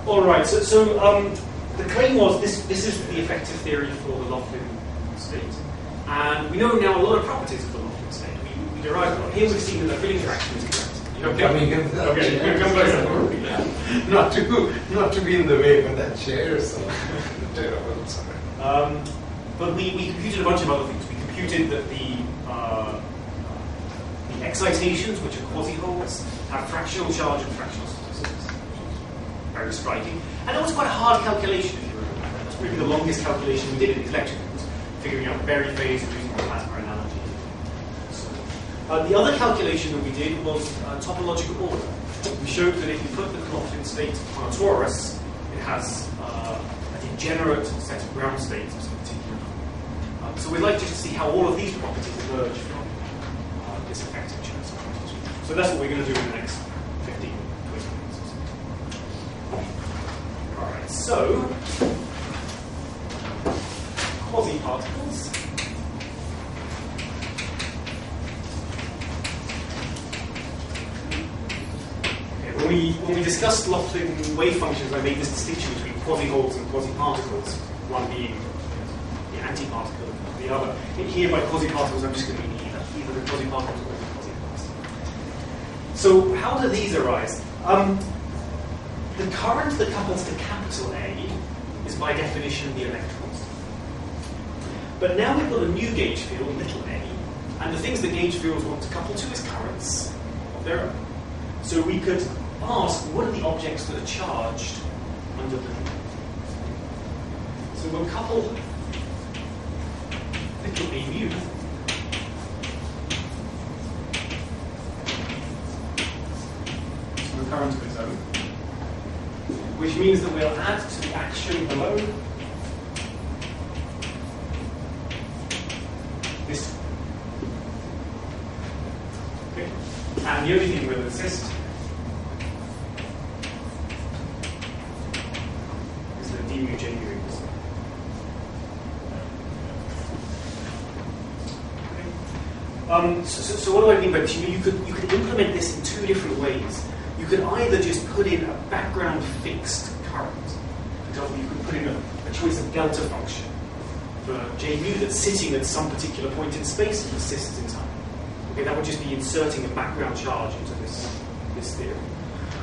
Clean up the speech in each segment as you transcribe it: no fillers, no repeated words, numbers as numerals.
All right. So the claim was this is the effective theory for the Laughlin state, and we know now a lot of properties of the Laughlin state. We derived them. Here we've seen that the field interaction is correct. Coming in there. Okay, come back. Not to be in the way of that chair, so terrible. Sorry. But we computed a bunch of other things. We computed that the excitations, which are quasi-holes, have fractional charge and fractional statistics. Very striking. And that was quite a hard calculation, if you remember. That's really the longest calculation we did in these lectures, figuring out the Berry phase and using the plasma analogy. So, the other calculation that we did was topological order. We showed that if you put the Laughlin state on a torus, it has a degenerate set of ground states of some particular number. So we'd like just to see how all of these properties emerge from this effective chance. So that's what we're going to do in the next 15, 20 minutes or so. All right, so quasi-particles. Okay, when we discussed Laughlin wave functions, I made this distinction between quasi-holes and quasi-particles, one being the antiparticle of the other. Here by quasi-particles, I'm just going to mean either the quasi-particles or the quasi-particles. So how do these arise? The current that couples to capital A is by definition the electrons. But now we've got a new gauge field, little a, and the things that gauge fields want to couple to is currents of their own. So we could ask, what are the objects that are charged under the little? So we'll couple little a mu to a current of its own, which means that we'll add to the action below this. Okay. And the only thing we'll insist is that d mu j mu equals. So what do I mean by this? You could implement this in two different ways. You could either just put in a background fixed current. For example, you could put in a choice of delta function for j mu that's sitting at some particular point in space and persists in time. Okay, that would just be inserting a background charge into this theory.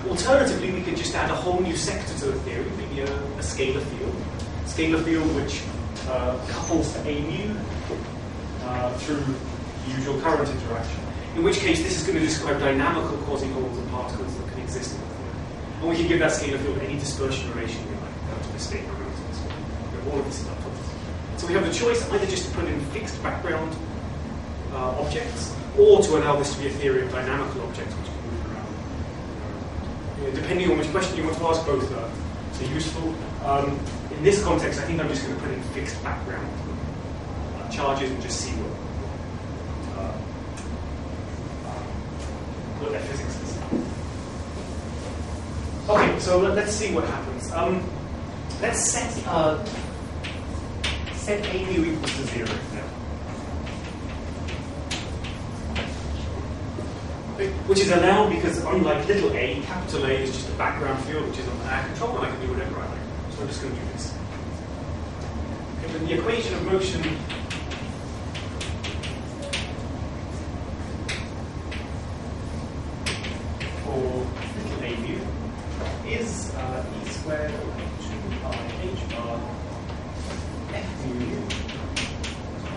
Alternatively, we could just add a whole new sector to the theory, maybe a scalar field. Scalar field which couples to a mu through the usual current interaction. In which case, this is going to describe dynamical quasi-holes and particles that can exist in the field. And we can give that scalar field any dispersion relation we like, down to the state parameters. We have all of this stuff. So we have the choice either just to put in fixed background objects, or to allow this to be a theory of dynamical objects which can move around. Depending on which question you want to ask, both are useful. In this context, I think I'm just going to put in fixed background charges and just see what their physics is. Okay, so let's see what happens. Let's set a mu equals to 0 now. Okay, which is allowed because unlike little a, capital A is just a background field which is under our control, and I can do whatever I like. So I'm just going to do this. Okay, but the equation of motion for little a mu is e squared over 2 pi h bar f mu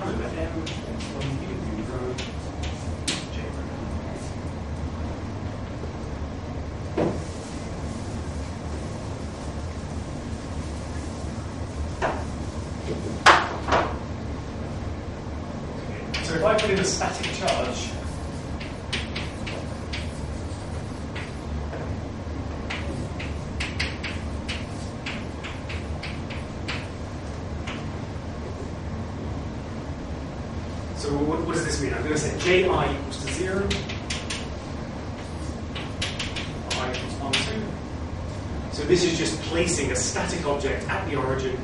1 over m 1 u mu rho j rho. Okay. So if I put in a static charge, so what does this mean? I'm going to say ji equals to 0, I equals 1, 2. So this is just placing a static object at the origin,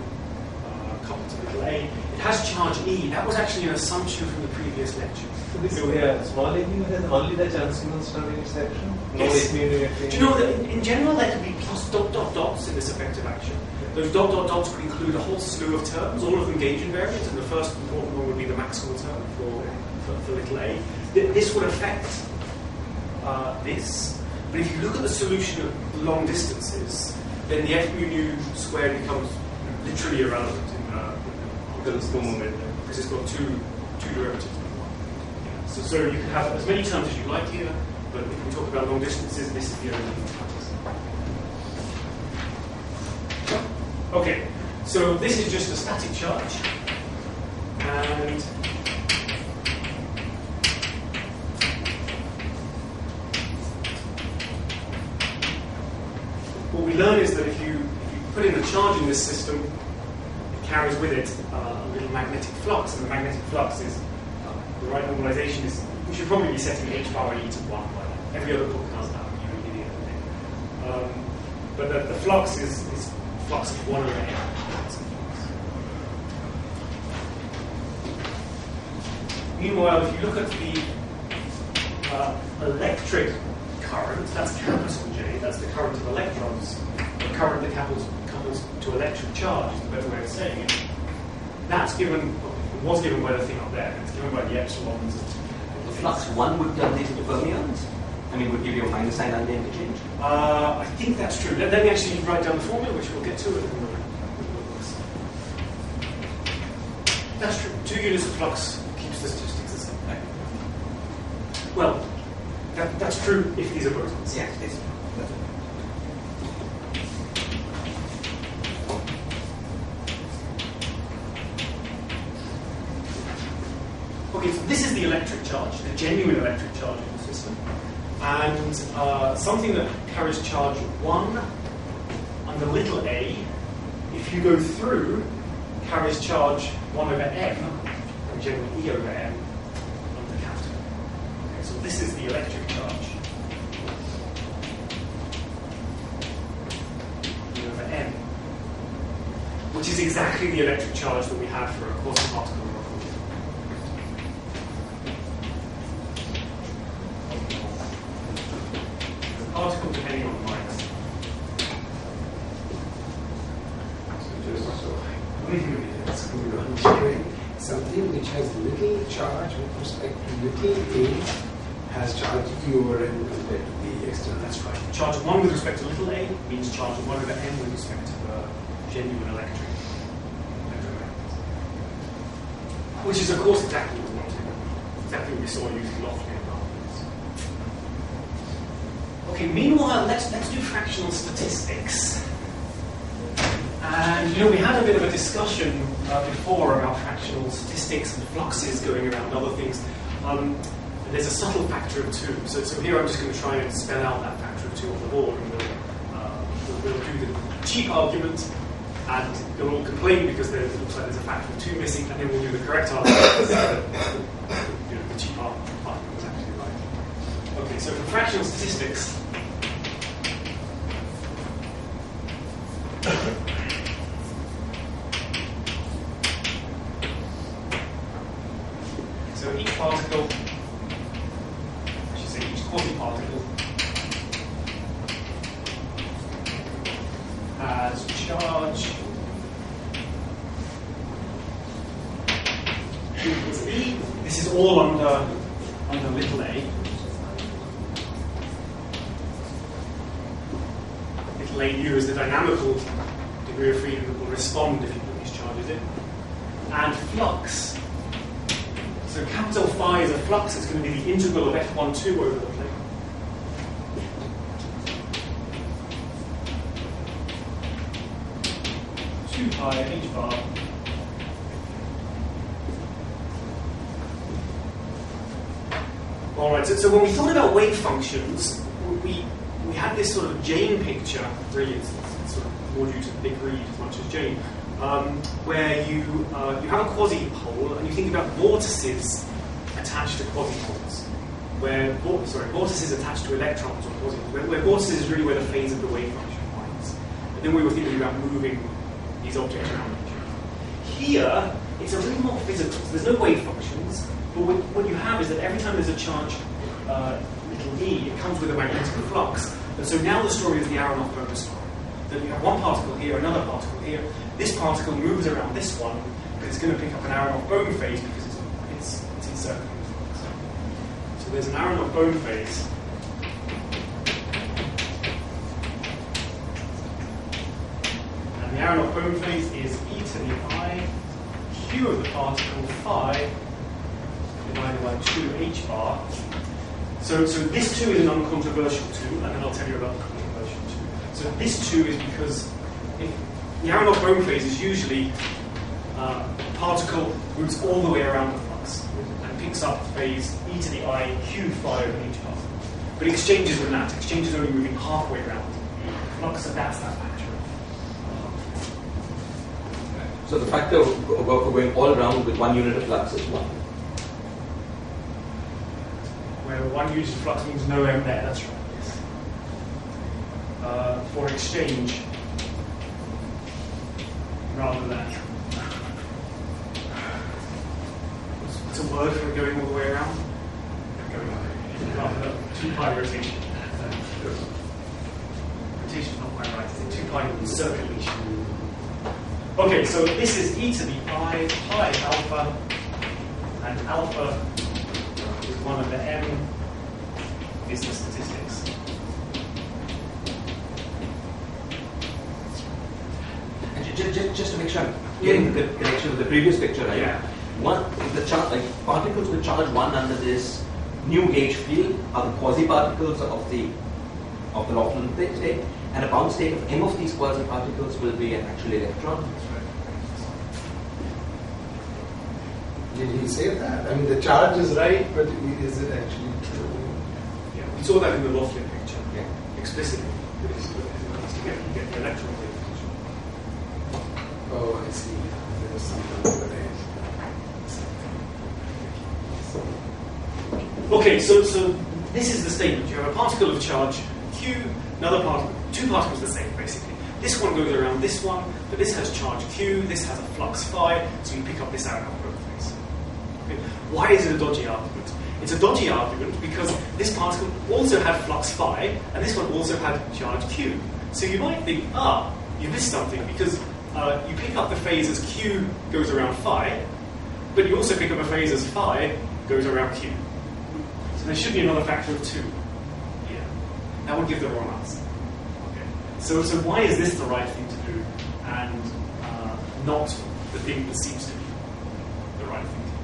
coupled to little a. It has charge E. That was actually an assumption from the previous lecture. So this small a mu has only the chance signal starting exception? Yes. No Do you know that in general there could be plus dot dot dots in this effective action. Those dot dot dots could include a whole slew of terms, all of them gauge invariant, and the first important one would be the maximal term for little a. This would affect this, but if you look at the solution of long distances, then the f mu nu squared becomes literally irrelevant because it's got two derivatives. So you can have as many terms as you like here, but if we talk about long distances, this is the only thing. Okay, so this is just a static charge, and what we learn is that if you put in a charge in this system, it carries with it a little magnetic flux, and the magnetic flux is the right normalization is, we should probably be setting h power e to 1 by that. Every other book has that, you really need. But the flux is flux of 1 over n. Meanwhile, if you look at the electric current, that's capital J, that's the current of electrons, the current that couples to electric charge is the better way of saying it. That's given, it was given by the thing up there, it's given by the epsilons. The flux 1 would turn these into fermions? I mean, would give you a minus sign on the interchange? I think that's true. Let me actually write down the formula, which we'll get to in a moment. That's true. 2 units of flux keeps the statistics the same. Right. Well, that's true if these are bosons. Yes, yes. Okay, so this is the electric charge, the genuine electric charge in the system. And something that carries charge 1 under little a, if you go through, carries charge 1 over m, and generally e over m, under capital. Okay, so this is the electric charge. E over m, which is exactly the electric charge that we had for a quasi-particle. Particle depending on the minus. Something which has little charge with respect to little a has charge e over m compared to the external. That's right. Charge 1 with respect to little a means charge 1 over m with respect to the genuine electric. Which is, of course, exactly what we wanted. Exactly what we saw using Lofty examples. Okay, meanwhile, let's do fractional statistics. And, we had a bit of a discussion before about fractional statistics and fluxes going around other things. And there's a subtle factor of 2. So here I'm just going to try and spell out that factor of 2 on the board. And we'll do the cheap argument, and they'll all complain because it looks like there's a factor of 2 missing, and then we'll do the correct argument because the cheap argument was actually right. Okay, so for fractional statistics, so each particle, I should say each quasi-particle, has charge equals E. This is all under little a. Little a nu is the dynamical degree of freedom that will respond if you put these charges in. And flux. So capital phi is a flux. It's going to be the integral of f12 over the plane. Pi h bar all right, so when we thought about wave functions, we had this sort of Jane picture, really it's sort of more due to the big read as much as Jane, where you have a quasi-pole and you think about vortices attached to quasi-poles, where vortices attached to electrons or quasi-poles, where vortices is really where the phase of the wave function lies. And then we were thinking about moving these objects around each other. Here, it's a little more physical. So there's no wave functions, but what you have is that every time there's a charge, little e, it comes with a magnetic flux. And so now the story is the Aronoff bonus story. that you have one particle here, another particle here. This particle moves around this one because it's going to pick up an Aharonov-Bohm phase because it's encircling the flux. So there's an Aharonov-Bohm phase. And the Aharonov-Bohm phase is e to the I q of the particle phi divided by 2h bar. So this 2 is an uncontroversial 2, and then I'll tell you about the controversial 2. So this 2 is because the Aharonov-Bohm phase is usually a particle moves all the way around the flux and picks up phase e to the I q phi over h bar. But exchanges with that. Exchanges only moving halfway around the flux, so that's that factor. So the factor of going all around with 1 unit of flux is 1. Where 1 unit of flux means no m there, that's right, yes. For exchange, rather than. What's a word for going all the way around? Rather than 2 pi rotation. Rotation's not quite right, it's 2 pi circulation. Okay, so this is e to the I pi alpha, and alpha is 1 over m is the statistics. And just to make sure I'm getting the connection with the previous picture, right? Yeah. Particles with charge 1 under this new gauge field are the quasi-particles of the Laughlin state, and a bound state of m of these quasi-particles will be an actual electron. Did he say that? I mean, the charge is right, but is it actually true? Yeah, we saw that in the Laughlin picture, Yeah. explicitly. To get the electron wave picture. Oh, I see. There's something over there. Okay, so this is the statement. You have a particle of charge q, another particle, 2 particles the same, basically. This one goes around this one, but this has charge q, this has a flux phi, so you pick up this Aharonov-Bohm phase. Okay. Why is it a dodgy argument? It's a dodgy argument because this particle also had flux phi, and this one also had charge q. So you might think, you missed something because you pick up the phase as q goes around phi, but you also pick up a phase as phi goes around q. So there should be another factor of 2 here. That would give the wrong answer. Okay. So why is this the right thing to do and not the thing that seems to be the right thing to do?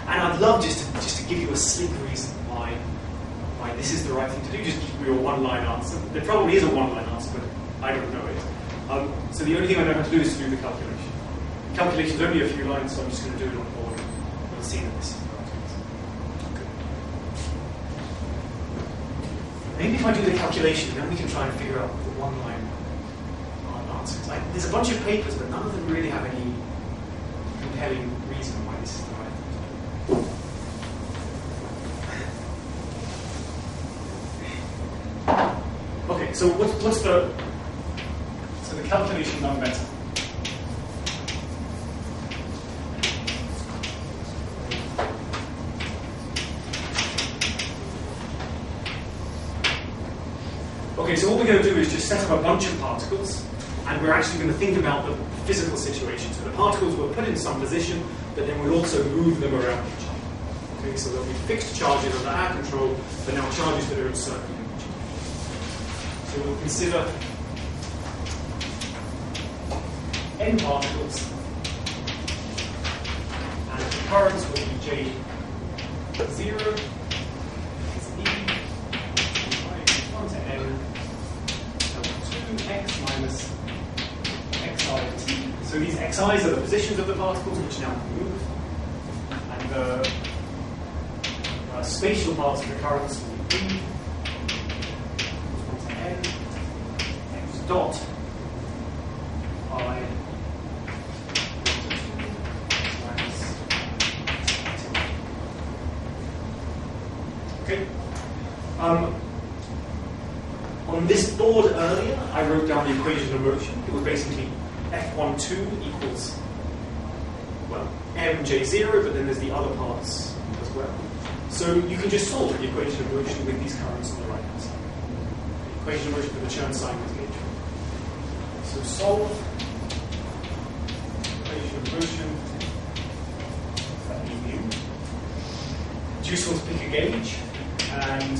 And I'd love just to give you a sleek reason why this is the right thing to do. Just give you a one-line answer. There probably is a one-line answer, but I don't know it. So the only thing I know how to do is to do the calculation. The calculation is only a few lines, so I'm just going to do it on board. We'll see that this is the right answer. Okay. Maybe if I do the calculation, then we can try and figure out the one-line answer. There's a bunch of papers, but none of them really have any compelling reason why this is the right thing to do. Okay, so what's the calculation done better? Okay, so what we're going to do is just set up a bunch of particles, and we're actually going to think about the physical situation. So the particles will put in some position, but then we'll also move them around each other. Okay, so there'll be fixed charges under our control, but now charges that are encircling each other. So we'll consider n particles, and the currents will be J0 is E, 1 to n, x minus xi t. So these xi's are the positions of the particles which now move, and the spatial parts of the currents will be E, 1 to n, x dot I minus t. Okay. On this board earlier, I wrote down the equation of motion. It was basically F12 equals, well, mj0, but then there's the other parts as well. So you can just solve the equation of motion with these currents on the right hand side. The equation of motion for the Chern-Simons gauge. So solve equation of motion. That be mu. Just want to pick a gauge, and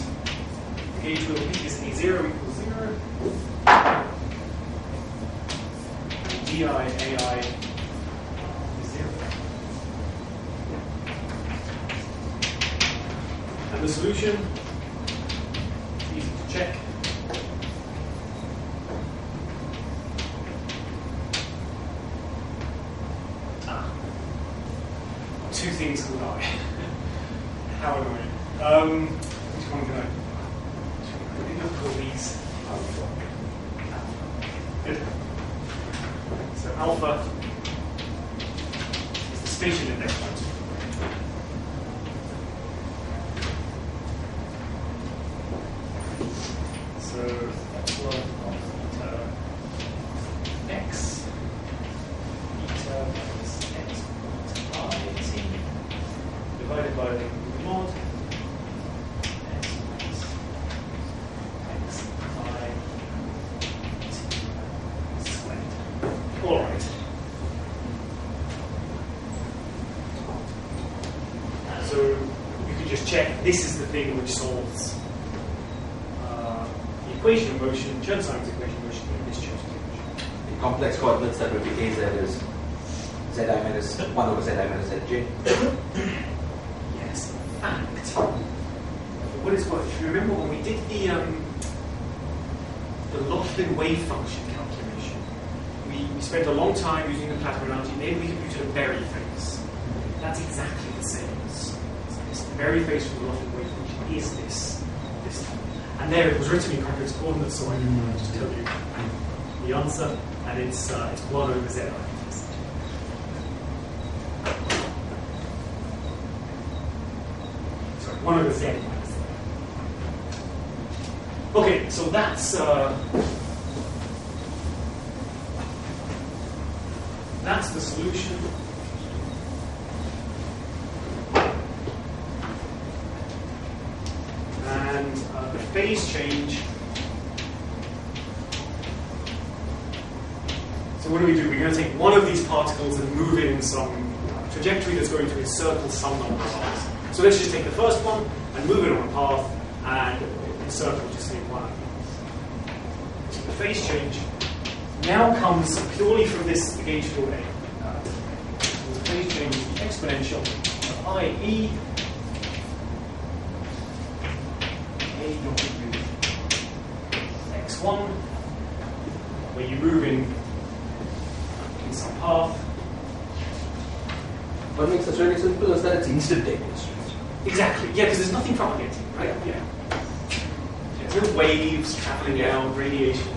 the gauge we'll pick is A0 equals 0. DI, AI is 0. And the solution, easy to check. Two things collide. How annoying. Which one can I look for these? Good. So alpha is the station index point. So epsilon of beta x, beta minus x multiplied divided by the mod x minus x pi squared. All right. So you can just check this is the thing which solves the equation of motion, Chern-Simons equation of motion in this chosen equation. The complex coordinates that will be Az is Zi minus 1 over Zi minus Zj. Yes, in fact, what is what? If you remember when we did the Loftin wave function calculation, we spent a long time using the Plateau analogy, and then we computed a Berry phase. That's exactly the same as this. The Berry phase from the Loftin wave function is this term. And there it was written in complex coordinates, so I can just tell you the answer, and it's 1 over Zi. Sorry, 1 over Z minus Z. Okay, so that's the solution. And the phase change. So what do? We're going to take one of these particles and move it in some trajectory that's going to encircle some number of paths. So let's just take the first one and move it on a path and encircle just say 1. So the phase change now comes purely from this gauge field A. The phase change is the exponential of IE A dot U x1, where you move in some path. What makes this really simple is that it's instantaneous. Exactly, yeah, because there's nothing propagating, right? Yeah. There's no waves traveling down, radiation.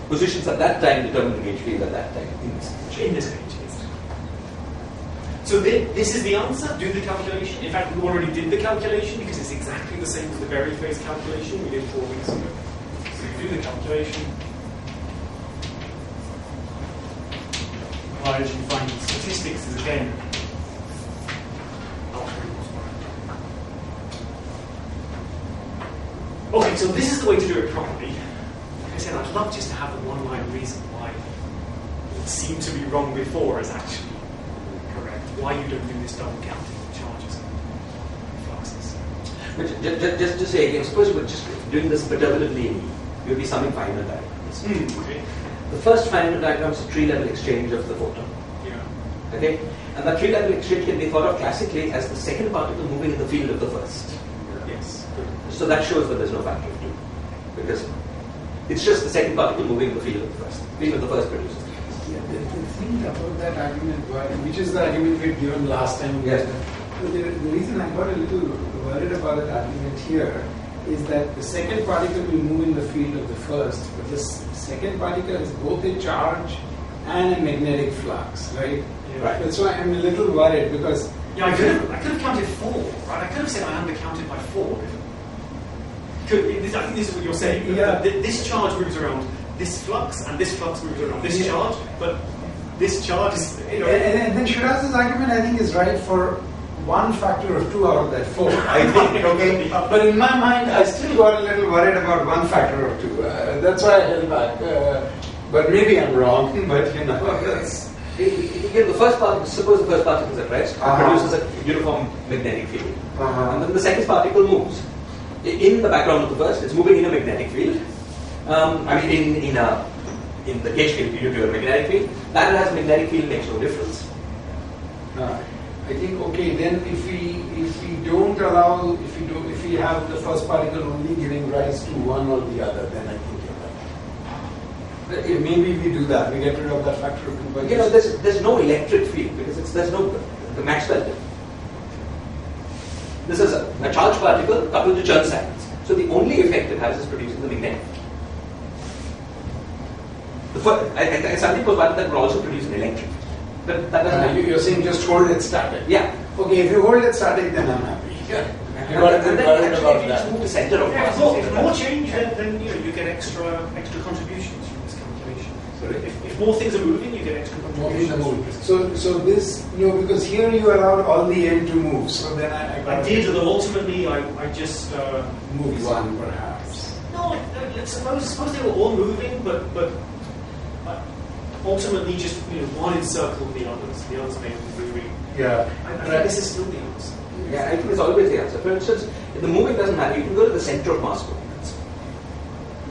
Positions at that time determine the gauge field at that time. In this gauge, yes. So this is the answer. Do the calculation. In fact, we already did the calculation because it's exactly the same as the Berry phase calculation we did 4 weeks ago. So you do the calculation. As you find the statistics is again. Okay, so this is the way to do it properly. Like I said, I'd love just to have the one-line reason why it seemed to be wrong before is actually correct. Why you don't do this double counting of charges and fluxes. But just to say again, suppose we're just doing this predominantly, you'll be summing finite diagrams. Okay. The first finite diagram is a tree-level exchange of the photon. Yeah. Okay? And that tree-level exchange can be thought of classically as the second particle moving in the field of the first. Yes. So that shows that there's no factor of 2. Because it's just the second particle moving in the field of the first. The field of the first produces. Yeah, the thing about that argument, which is the argument we had given last time. Yes. The reason I got a little worried about that argument here is that the second particle will move in the field of the first, but this second particle has both a charge and a magnetic flux, right? Yeah. Right. That's why I'm a little worried because Yeah, I could have counted 4, right? I could have said I undercounted by 4. I think this is what you're saying. Yeah. This charge moves around this flux, and this flux moves around this charge, but this charge is, And then Shiraz's argument, I think, is right for 1 factor of 2 out of that 4, I think, okay? But in my mind, I still got a little worried about 1 factor of 2. That's why I held back. But maybe I'm wrong, but you know, that's... The first particle, suppose the first particle is at rest, it produces a uniform magnetic field. And then the second particle moves. In the background of the first, it's moving in a magnetic field. In the gauge field, you do a magnetic field. That has a magnetic field, makes no difference. I think, okay, then if we don't allow, if we have the first particle only giving rise to one or the other, then I think you're right. Maybe we do that. We get rid of that factor of 2 by there's no electric field because there's no the Maxwell. This is a charged particle coupled to Chern cycles. So the only effect it has is producing the magnetic. Something goes by that will also produce an electric. But that doesn't you're saying just hold it static. Yeah. Okay, if you hold it static, then I'm happy. Yeah. You got to be worried about you that. move the center of mass. If more change, then you get extra contributions from this calculation. So if more things are moving, you get extra contributions. So this, because here you allowed all the n to move. So then I did, although ultimately I just moved one perhaps. No, suppose they were all moving, but ultimately just one encircled the others. The others may be moving. Yeah. I think this is still the answer. Yeah, I think it's always the answer. For instance, if the moving doesn't matter, you can go to the center of mass coordinates.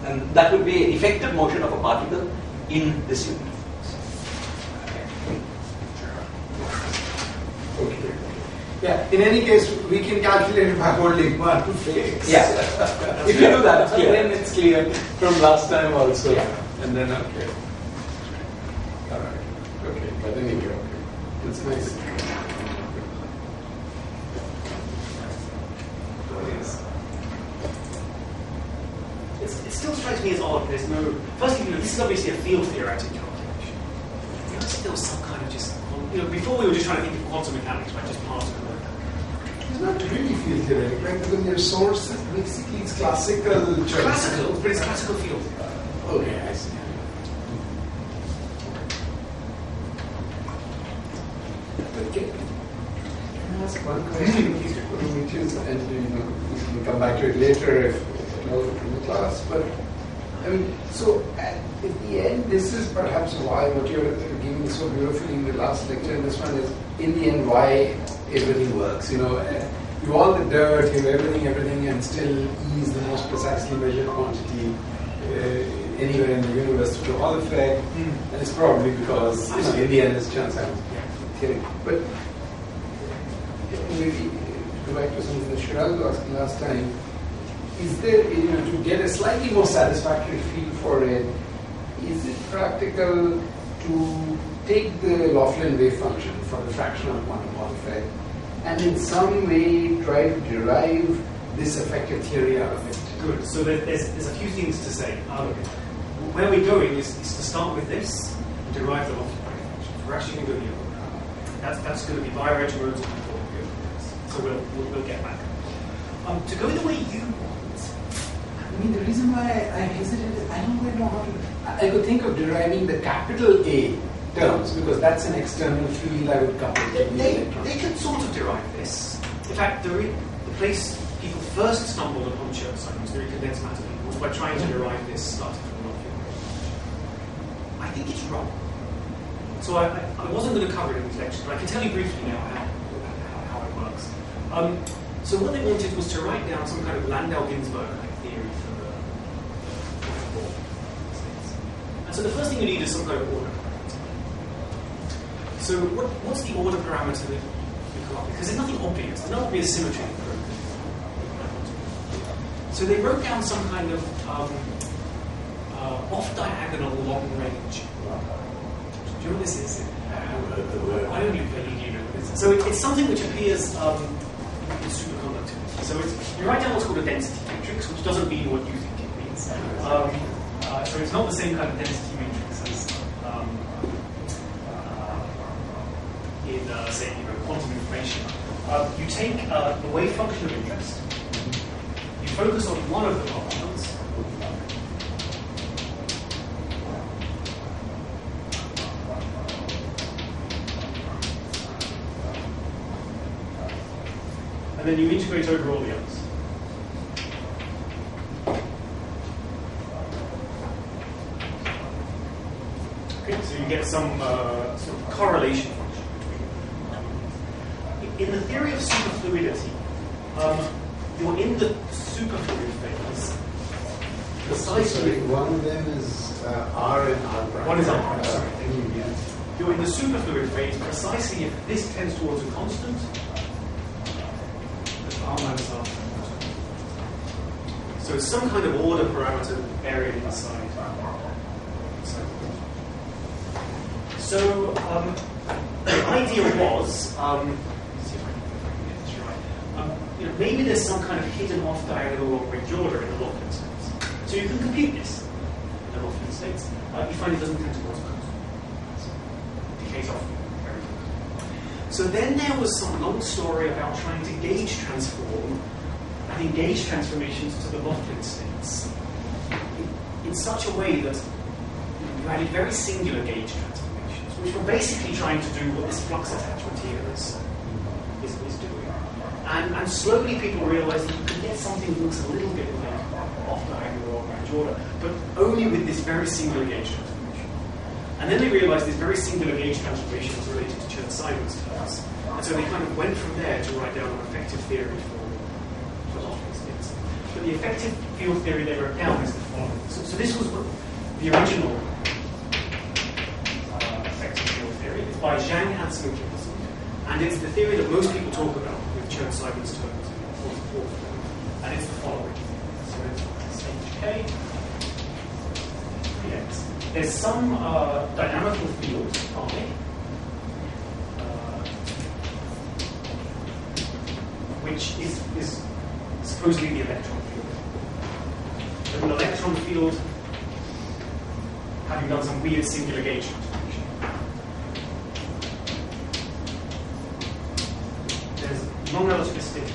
And that would be an effective motion of a particle in this unit. Okay. Yeah, in any case, we can calculate it by holding one fixed. Yeah. If you do that, it's clear. Then it's clear from last time also. Yeah. And then, okay. Alright. Okay, but anyway, okay. It's nice. It still strikes me as odd. There's no. Firstly, this is obviously a field theoretic calculation. There's still some kind of just. Before we were just trying to think of quantum mechanics, right? Just particle. It's not really field theoretic, right? Because your source is basically it's classical. Classical, but it's classical field. Okay, I see. Okay. Can I ask one question, which is, and we can come back to it later if from the class, but so at the end, this is perhaps why what you're giving so beautifully in the last lecture, and this one is, in the end, why everything works. You have all the dirt, you have everything, and still E is the most precisely measured quantity anywhere in the universe through the Hall effect, and it's probably because, in the end, it's chance theory. But maybe go back to something that Shirag asked last time. Is there, to get a slightly more satisfactory feel for it, is it practical to take the Laughlin wave function for the fractional quantum Hall effect and in some way try to derive this effective theory out of it? Good. So there's a few things to say. Where we're going is to start with this and derive the Laughlin wave function. We're actually going to go the other way. That's going to be via Edgeworths. So we'll get back. To go the way you want. The reason why I hesitated, I don't really know how to. I could think of deriving the capital A terms because that's an external field I would couple to the electron. They could sort of derive this. In fact, the place people first stumbled upon Chern cycles, very condensed matter people, was by trying to derive this starting from the Laughlin wave. I think it's wrong. So I wasn't going to cover it in this lecture, but I can tell you briefly now how it works. So what they wanted was to write down some kind of Landau-Ginzburg theory for the states. And so the first thing you need is some kind of order parameter. So what's the order parameter that you come up with? Because there's nothing obvious. There's no obvious symmetry in the group. So they wrote down some kind of off-diagonal long-range. Do you know what this is? I don't believe you know what this is. So it's something which appears in superconductivity. So you write down what's called a density matrix, which doesn't mean what you think it means. So it's not the same kind of density matrix as in, say, quantum information. You take the wave function of interest, you focus on one of the particles, and then you integrate over all the others. Okay, so you get some sort of correlation function between. In the theory of superfluidity, you're in the superfluid phase. Precisely. One of them is R and R prime. One is R prime, sorry. Yes. You're in the superfluid phase precisely if this tends towards a constant, that's R minus R. So it's some kind of order parameter buried inside. So the idea was, see if I can get this right. Maybe there's some kind of hidden off diagonal long range order in the Laughlin states. So you can compute this in the Laughlin states. You find it doesn't tend towards a constant. Decays off very quickly. So then there was some long story about trying to gauge transform and engage transformations to the Laughlin states in such a way that you added very singular gauge transformations, which were basically trying to do what this flux attachment here is doing. And slowly people realized that you could get something that looks a little bit like off diagonal or range order, but only with this very singular gauge transformation. And then they realized this very singular gauge transformation was related to Chern-Simons terms. And so they kind of went from there to write down an effective theory for Laughlin states. But the effective field theory they wrote down is the following. So this was the original effective field theory. It's by Zhang, Hansen, and Kimmelson. And it's the theory that most people talk about with Chern-Simons terms in the fourth form. And it's the following. So it's HK. Yes. There's some dynamical field, I, which is supposedly the electron field. But an electron field having done some weird singular gauge transformation. There's non-relativistic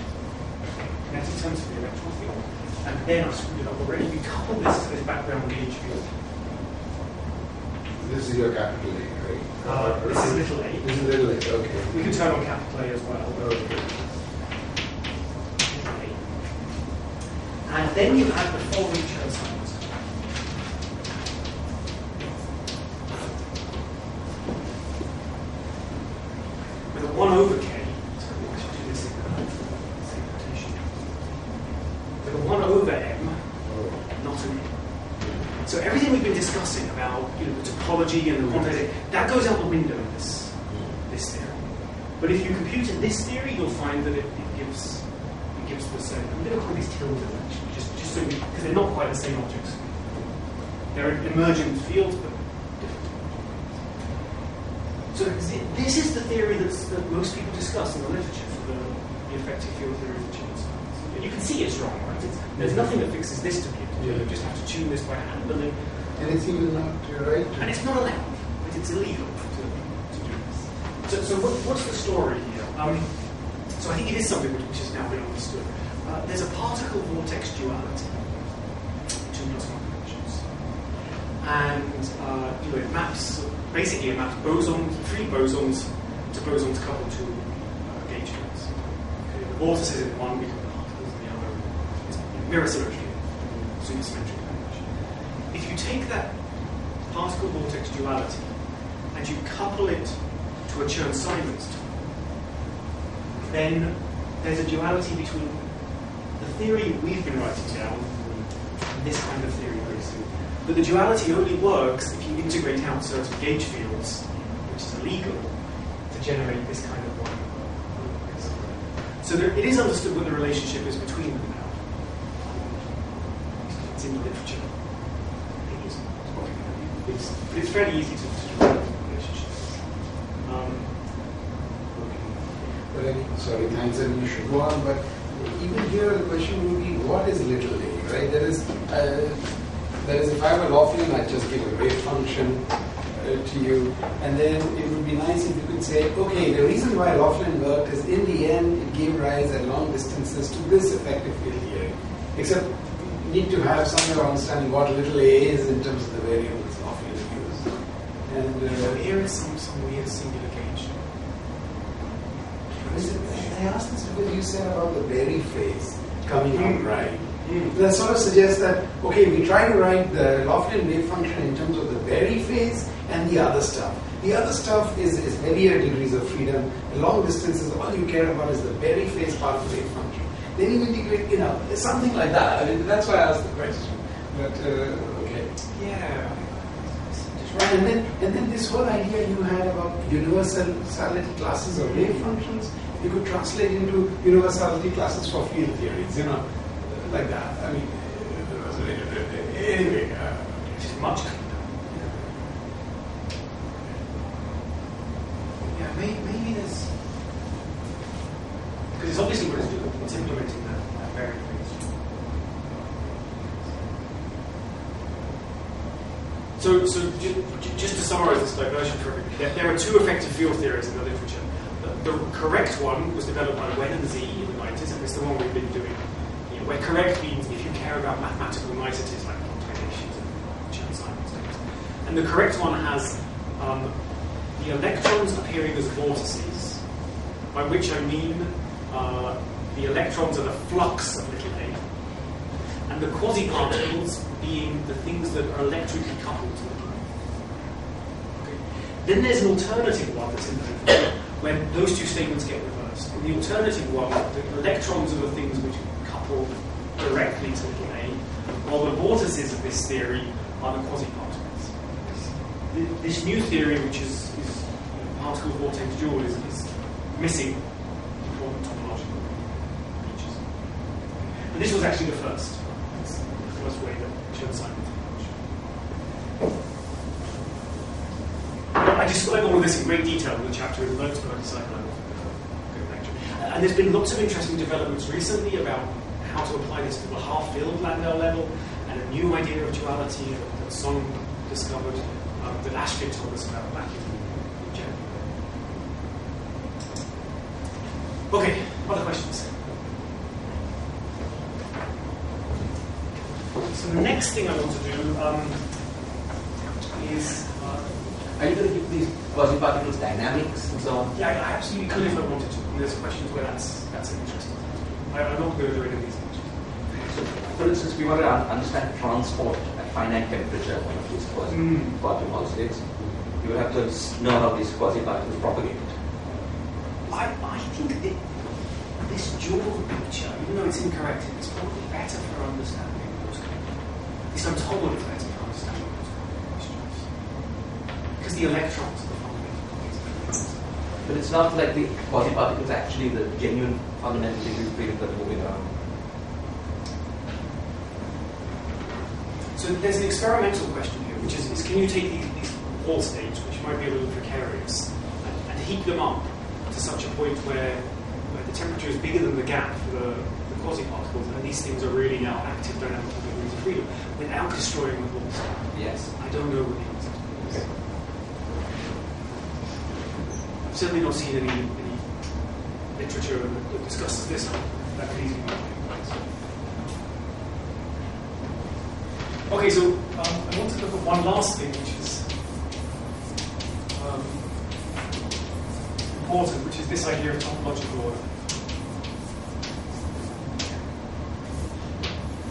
kinetic terms for the electron field, and then I've screwed it up already. We couple this to this background gauge field. This is your capital A, right? This is little a. This is little a, okay. We can turn on capital A as well. Okay. And then you have the following Chern-Simons. With a 1 over k, so I should do this in notation. With a 1 over m, not an m. So everything we've been discussing about the topology and the quantity, that goes out the window in this theory. But if you compute in this theory, you'll find that it gives the same. I'm going to call these tildes actually, just so because they're not quite the same objects. They're emergent fields, but different. So this is the theory that most people discuss in the literature for the effective field theory of the Chern-Simons. But you can see it's wrong, right? There's nothing that fixes this to be. You just have to tune this by hand, and it's even not right. And it's not allowed. It's illegal to do this. So what's the story here? So I think it is something which has now been understood. There's a particle vortex duality, 2 plus 1 dimensions, and it maps bosons, free bosons to bosons coupled to gauge fields. Okay, the vortice is in one because the particles in the other. It's mirror symmetry. Supersymmetric language. If you take that particle vortex duality and you couple it to a Chern-Simons term, then there's a duality between the theory we've been writing down and this kind of theory very soon. But the duality only works if you integrate out certain gauge fields, which is illegal, to generate this kind of one. So it is understood what the relationship is between them now. It's in the literature. It's fairly easy to draw the relationship. Sorry, thanks, and you should go on. But even here, the question would be, what is little a? Right? There is, if I were Laughlin, I'd just give a wave function to you, and then it would be nice if you could say, okay, the reason why Laughlin worked is in the end it gave rise at long distances to this effective field here. Except you need to have some way of understanding what little a is in terms of the variables Laughlin used. And here is some weird singular gauge. What is it? I asked this because you said about the berry phase coming out right. That sort of suggests that, okay, we try to write the Loftian wave function in terms of the berry phase and the other stuff. The other stuff is heavier degrees of freedom. The long distances, all you care about is the berry phase part of the wave function. Then you integrate, something like that. I mean, that's why I asked the question. But, okay. Yeah. Right, and then this whole idea you had about universality classes of wave functions, you could translate into universality classes for field theories, like that. I mean, anyway, Which is much cleaner. Yeah, maybe there's... Because it's obviously what it's doing. It's implementing that very phase. So just to summarize this diversion for everybody, there are two effective field theories in the literature. The correct one was developed by Wen and Z in the 90s, and it's the one we've been doing. Where correct means if you care about mathematical niceties like quantizations and Chern-Simons things. And the correct one has the electrons appearing as vortices, by which I mean the electrons are the flux of little a, and the quasi-particles being the things that are electrically coupled to little a. Okay. Then there's an alternative one that's in there, where those two statements get reversed. In the alternative one, the electrons are the things which couple directly to little a, while the vortices of this theory are the quasi-particles. This new theory, which is particle vortex dual, is missing important topological features. And this was actually the first way that Chern-Simons approached. I describe all of this in great detail in the chapter in the notes, but I decided I would go back to it. And there's been lots of interesting developments recently about how to apply this to the half-filled Landau level, and a new idea of duality that Tong discovered, that Ashvin told us about back in January. Okay, other questions? So the next thing I want to do is... Are you going to give these quasi-particles dynamics and so on? Yeah, I absolutely could if I wanted to. And there's questions where that's interesting. I'm not going to do any of these things. So, for instance, we want to understand transport at finite temperature of one of these quasi-particle states. You would have to know how these quasi-particles propagate. I think that this dual picture, even though it's incorrect, it's probably better for understanding those kind of... At least I'm told it's better for understanding those kind of questions. Because the electrons are the fundamental. But it's not like the quasi-particles actually the genuine fundamental degree field that are moving around. So there's an experimental question here, which is can you take these wall states, which might be a little precarious, and heat them up to such a point where the temperature is bigger than the gap for the quasi-particles, and these things are really now active dynamical degrees of freedom, without destroying the wall state? Yes. I don't know what the answer is. Okay. I've certainly not seen any literature that discusses this. That could easily be place. Okay, so I want to look at one last thing, which is important, which is this idea of topological order.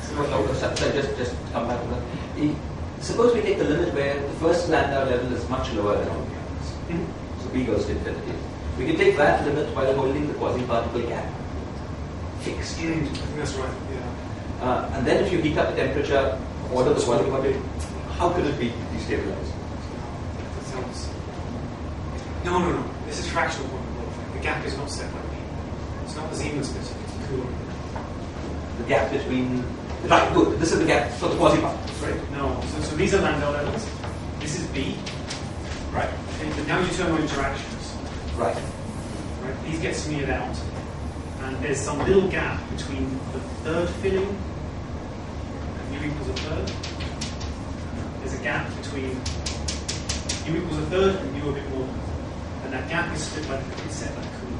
So just come back to that. Suppose we take the limit where the first Landau level is much lower than all the others. Mm-hmm. So B goes to infinity. We can take that limit while holding the quasi-particle gap fixed. I think that's right, yeah. And then if you heat up the temperature, order the quasi-particle, how could it be destabilized? That sounds... No. This is fractional quantum effect. The gap is not set by B. It's not the Zeeman specific, it's the Coulomb. The gap between... Right, good. This is the gap for the quasi-particles, right? No. So these are Landau levels. This is B. Right. Okay, but now you turn on interactions. Right. Right. These get smeared out. And there's some little gap between the third filling and U equals a third. There's a gap between U equals a third and U a bit more. And that gap is split by the set by the Coulomb.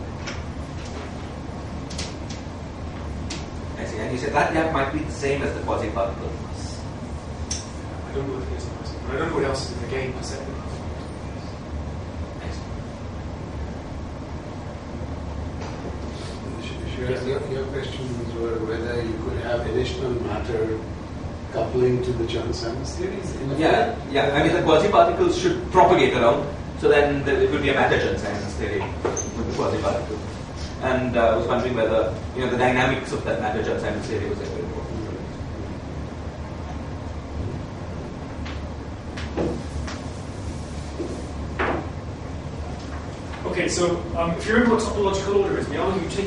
I see. And you said that gap might be the same as the quasi-particle mass. I don't know if it is or not. I don't know what else is in the game per se. Your questions were whether you could have additional matter coupling to the Chern-Simons theories. Yeah. I mean, the quasi-particles should propagate around, so then it would be a matter Chern-Simons theory with the quasi-particles. And I was wondering whether the dynamics of that matter Chern-Simons theory was ever important. Okay, so if you remember what topological order is, you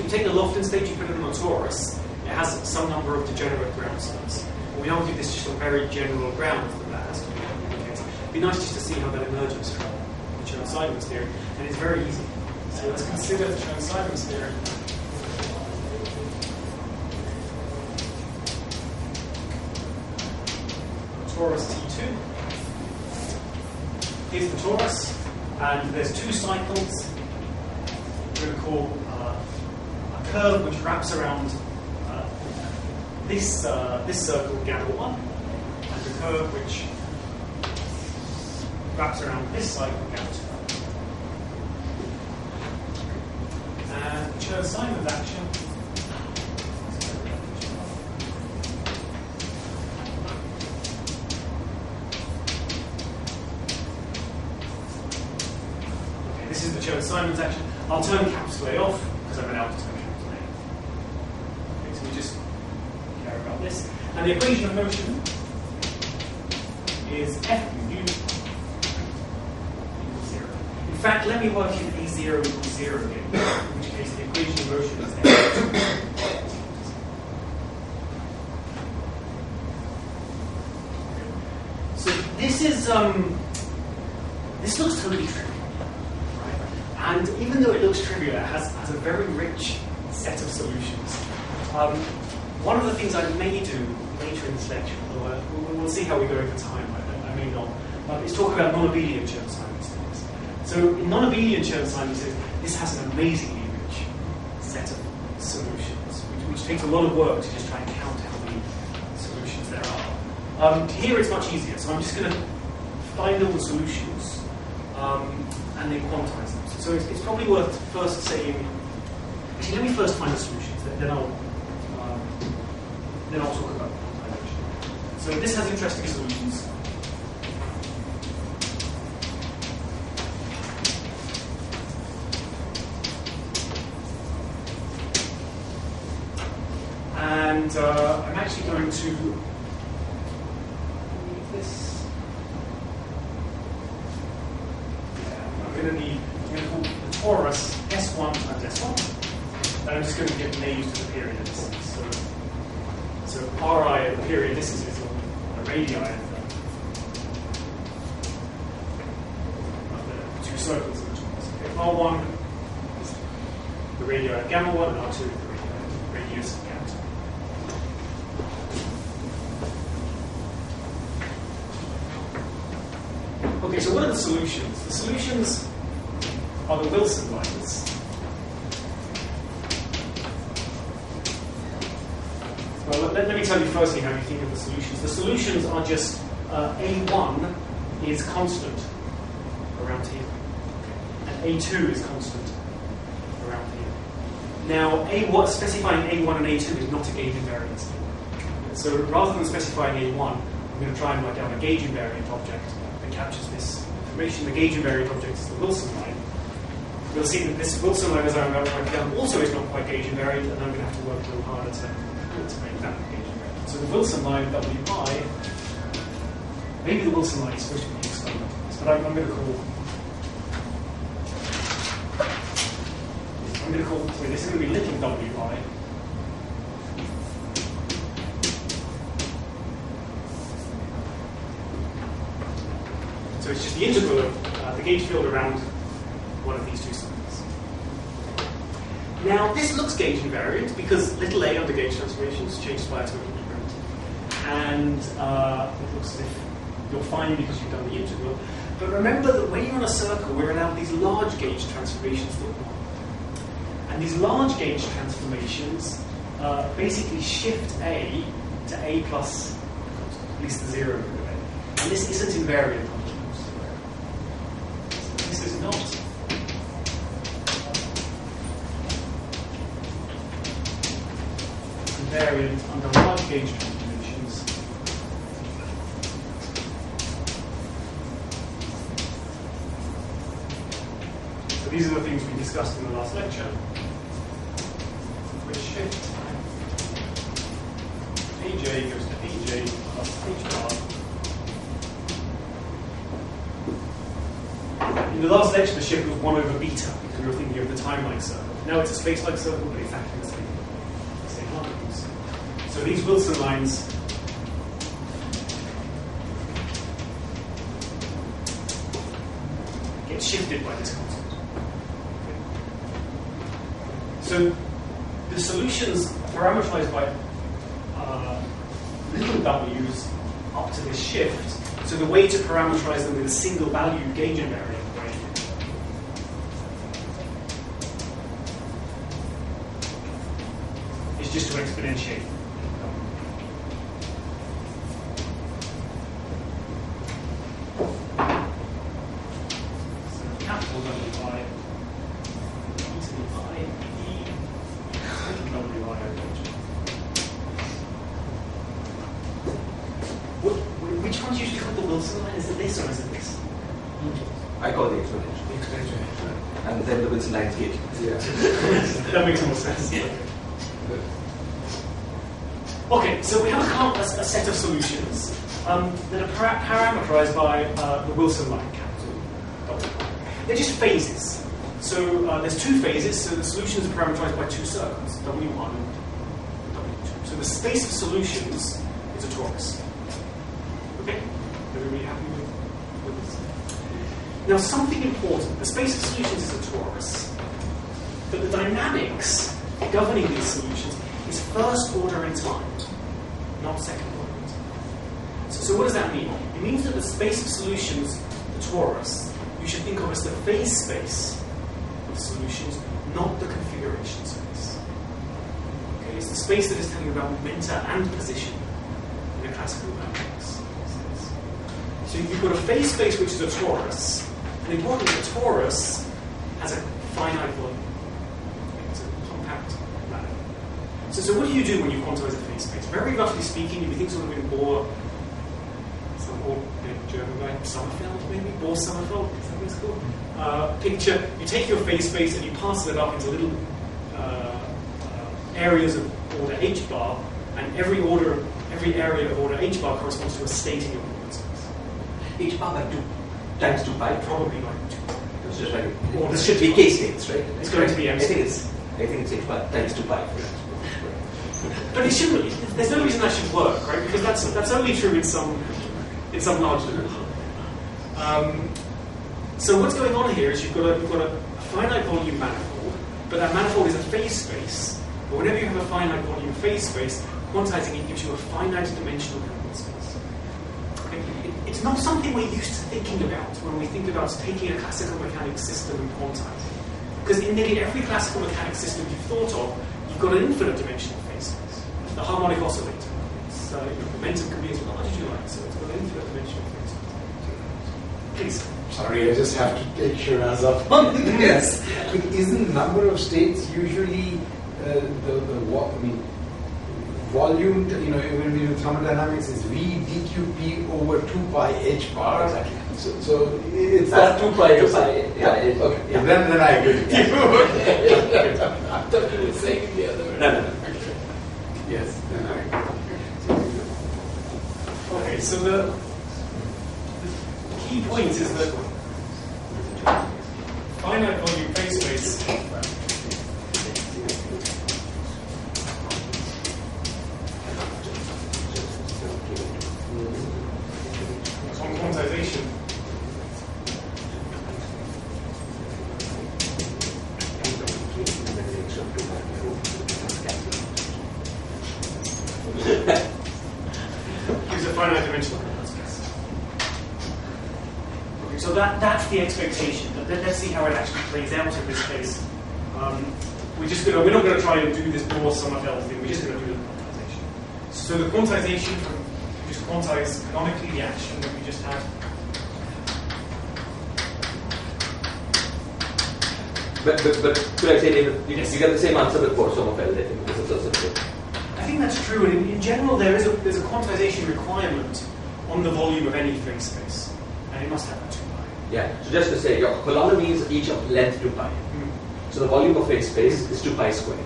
take a Lofton state, you put it on a torus, it has some number of degenerate ground states. Well, we argue this is just a very general ground that that has to be communicated. It'd be nice just to see how that emerges from the Chern-Simons theory, and it's very easy. So let's consider the Chern-Simons theory. Torus T2. Here's the torus, and there's two cycles. We're going to call a curve which wraps around this circle, gamma 1, and a curve which wraps around this cycle, gamma 2. And the Chern-Simons action this is the Chern-Simons action. I'll turn capital A off because I've been able to turn capital A. Okay, so we just care about this. And the equation of motion is F mu equals 0. In fact, let me work in A0 equals 0 again, in which case the equation of motion is F. So this is this looks totally trivial. And even though it looks trivial, it has a very rich set of solutions. One of the things I may do later in this lecture, although we'll see how we go over time, I may not, is talk about non-abelian Chern-Simons theories. So in non-abelian Chern-Simons theories, this has an amazingly rich set of solutions, which takes a lot of work to just try and count how many solutions there are. Here it's much easier, so I'm just going to find all the solutions and then quantize them. So it's probably worth first saying, actually let me first find the solutions, then I'll talk about quantization. So this has interesting solutions. And I'm actually going to leave this. I'm going to call the torus S1 times S1. And I'm just going to give names to the periodicities. So Ri of the periodicity is a radii of the two circles of the torus. Okay, R1 is the radii of gamma 1, and R2 is the radius of gamma 2. Okay, so what are the solutions? The solutions are the Wilson lines. Well, let me tell you firstly how you think of the solutions. The solutions are just A1 is constant around here, and A2 is constant around here. Now, specifying A1 and A2 is not a gauge invariant scheme. So rather than specifying A1, I'm going to try and write down a gauge invariant object that captures this information. The gauge invariant object is the Wilson line. We'll see that this Wilson line, as I'm about to write down, also is not quite gauge invariant, and I'm going to have to work a little harder to make that gauge invariant. So the Wilson line, Wi, maybe the Wilson line is supposed to be exponent, but I'm going to call, this is going to be little Wi. So it's just the integral of the gauge field around one of these two circles. Now, this looks gauge invariant because little a under gauge transformations changes by a total derivative. And it looks as if you're fine because you've done the integral. But remember that when you're on a circle, we're allowed these large gauge transformations that one. And these large gauge transformations basically shift A to A plus at least the 0 root of A. And this isn't invariant. This is not. invariant under large gauge conditions. So these are the things we discussed in the last lecture. Which shift AJ goes to AJ plus H bar. In the last lecture, the shift was 1 over beta because we were thinking of the time-like circle. Now it's a space-like circle, but exactly the same arguments. So these Wilson lines get shifted by this constant. So the solutions parameterized by little w's up to this shift. So the way to parameterize them with a single value gauge invariant way is just to exponentiate. So capital W I e to the I e little w I over h. Which one's usually called the Wilson line? Is it this or is it this? I call it the exponential. And then the Wilson lines gauge. Yeah. That makes more sense. Okay, so we have a set of solutions that are parameterized by the Wilson line capital W. They're just phases. So there's two phases, so the solutions are parameterized by two circles, W1 and W2. So the space of solutions is a torus. Okay? Everybody happy with this? Now, something important. The space of solutions is a torus, but the dynamics governing these solutions is first order in time, not second order in time. So what does that mean? It means that the space of solutions, the torus, you should think of as the phase space of solutions, not the configuration space. Okay? It's the space that is telling you about momenta and position in a classical dynamics. So you've got a phase space which is a torus, and importantly, a torus has a finite volume. It's a compact matter. So what do you do when you quantize a phase space? Very roughly speaking, if you think someone in Bohr, some German guy, Sommerfeld maybe, Bohr Sommerfeld, is that what it's called? Picture, you take your phase space and you parcel it up into little areas of order h bar, and every area of order h bar corresponds to a state in your Riemann space. H bar by 2 times 2 pi. Probably by 2. It's just like, or this should be k states, right? It's going to be M. I think it's H bar times 2 pi. But it shouldn't really. There's no reason that should work, right? Because that's only true in some large limit. So what's going on here is you've got a finite volume manifold, but that manifold is a phase space. But whenever you have a finite volume phase space, quantizing it gives you a finite dimensional Riemann space. Okay? It's not something we're used to thinking about when we think about taking a classical mechanics system and quantizing. Because in nearly every classical mechanics system you've thought of, you've got an infinite dimensional phase space. The harmonic oscillator. It's, momentum can be as large as you like, so it's got an infinite dimensional phase space. Please. Sorry, I just have to take Shiraz up on this. But isn't number of states usually volume, when we do thermodynamics, is V dQp over 2 pi h bar. Exactly. So it's that 2 pi. Yeah. Okay. Yeah. Then I agree with you. I thought you were saying the other way. No. Yes, then I agree. Okay, so the key point is that finite volume phase space on quantization gives a finite dimensional Riemann space. Okay, so that's the expectation. Let's see how it actually plays out in this case. We're not going to try and do this Bohr Sommerfeld thing. We're just going to do the quantization. So the quantization you just quantize canonically the action that we just had. But could I say, David, you get the same answer with Bohr Sommerfeld, I think, because it's also true. I think think that's true, and in general there's a quantization requirement on the volume of any free space, and it must have that 2 pi. Yeah, so just to say, your holonomies each of length 2 pi. So the volume of phase space is 2 pi squared.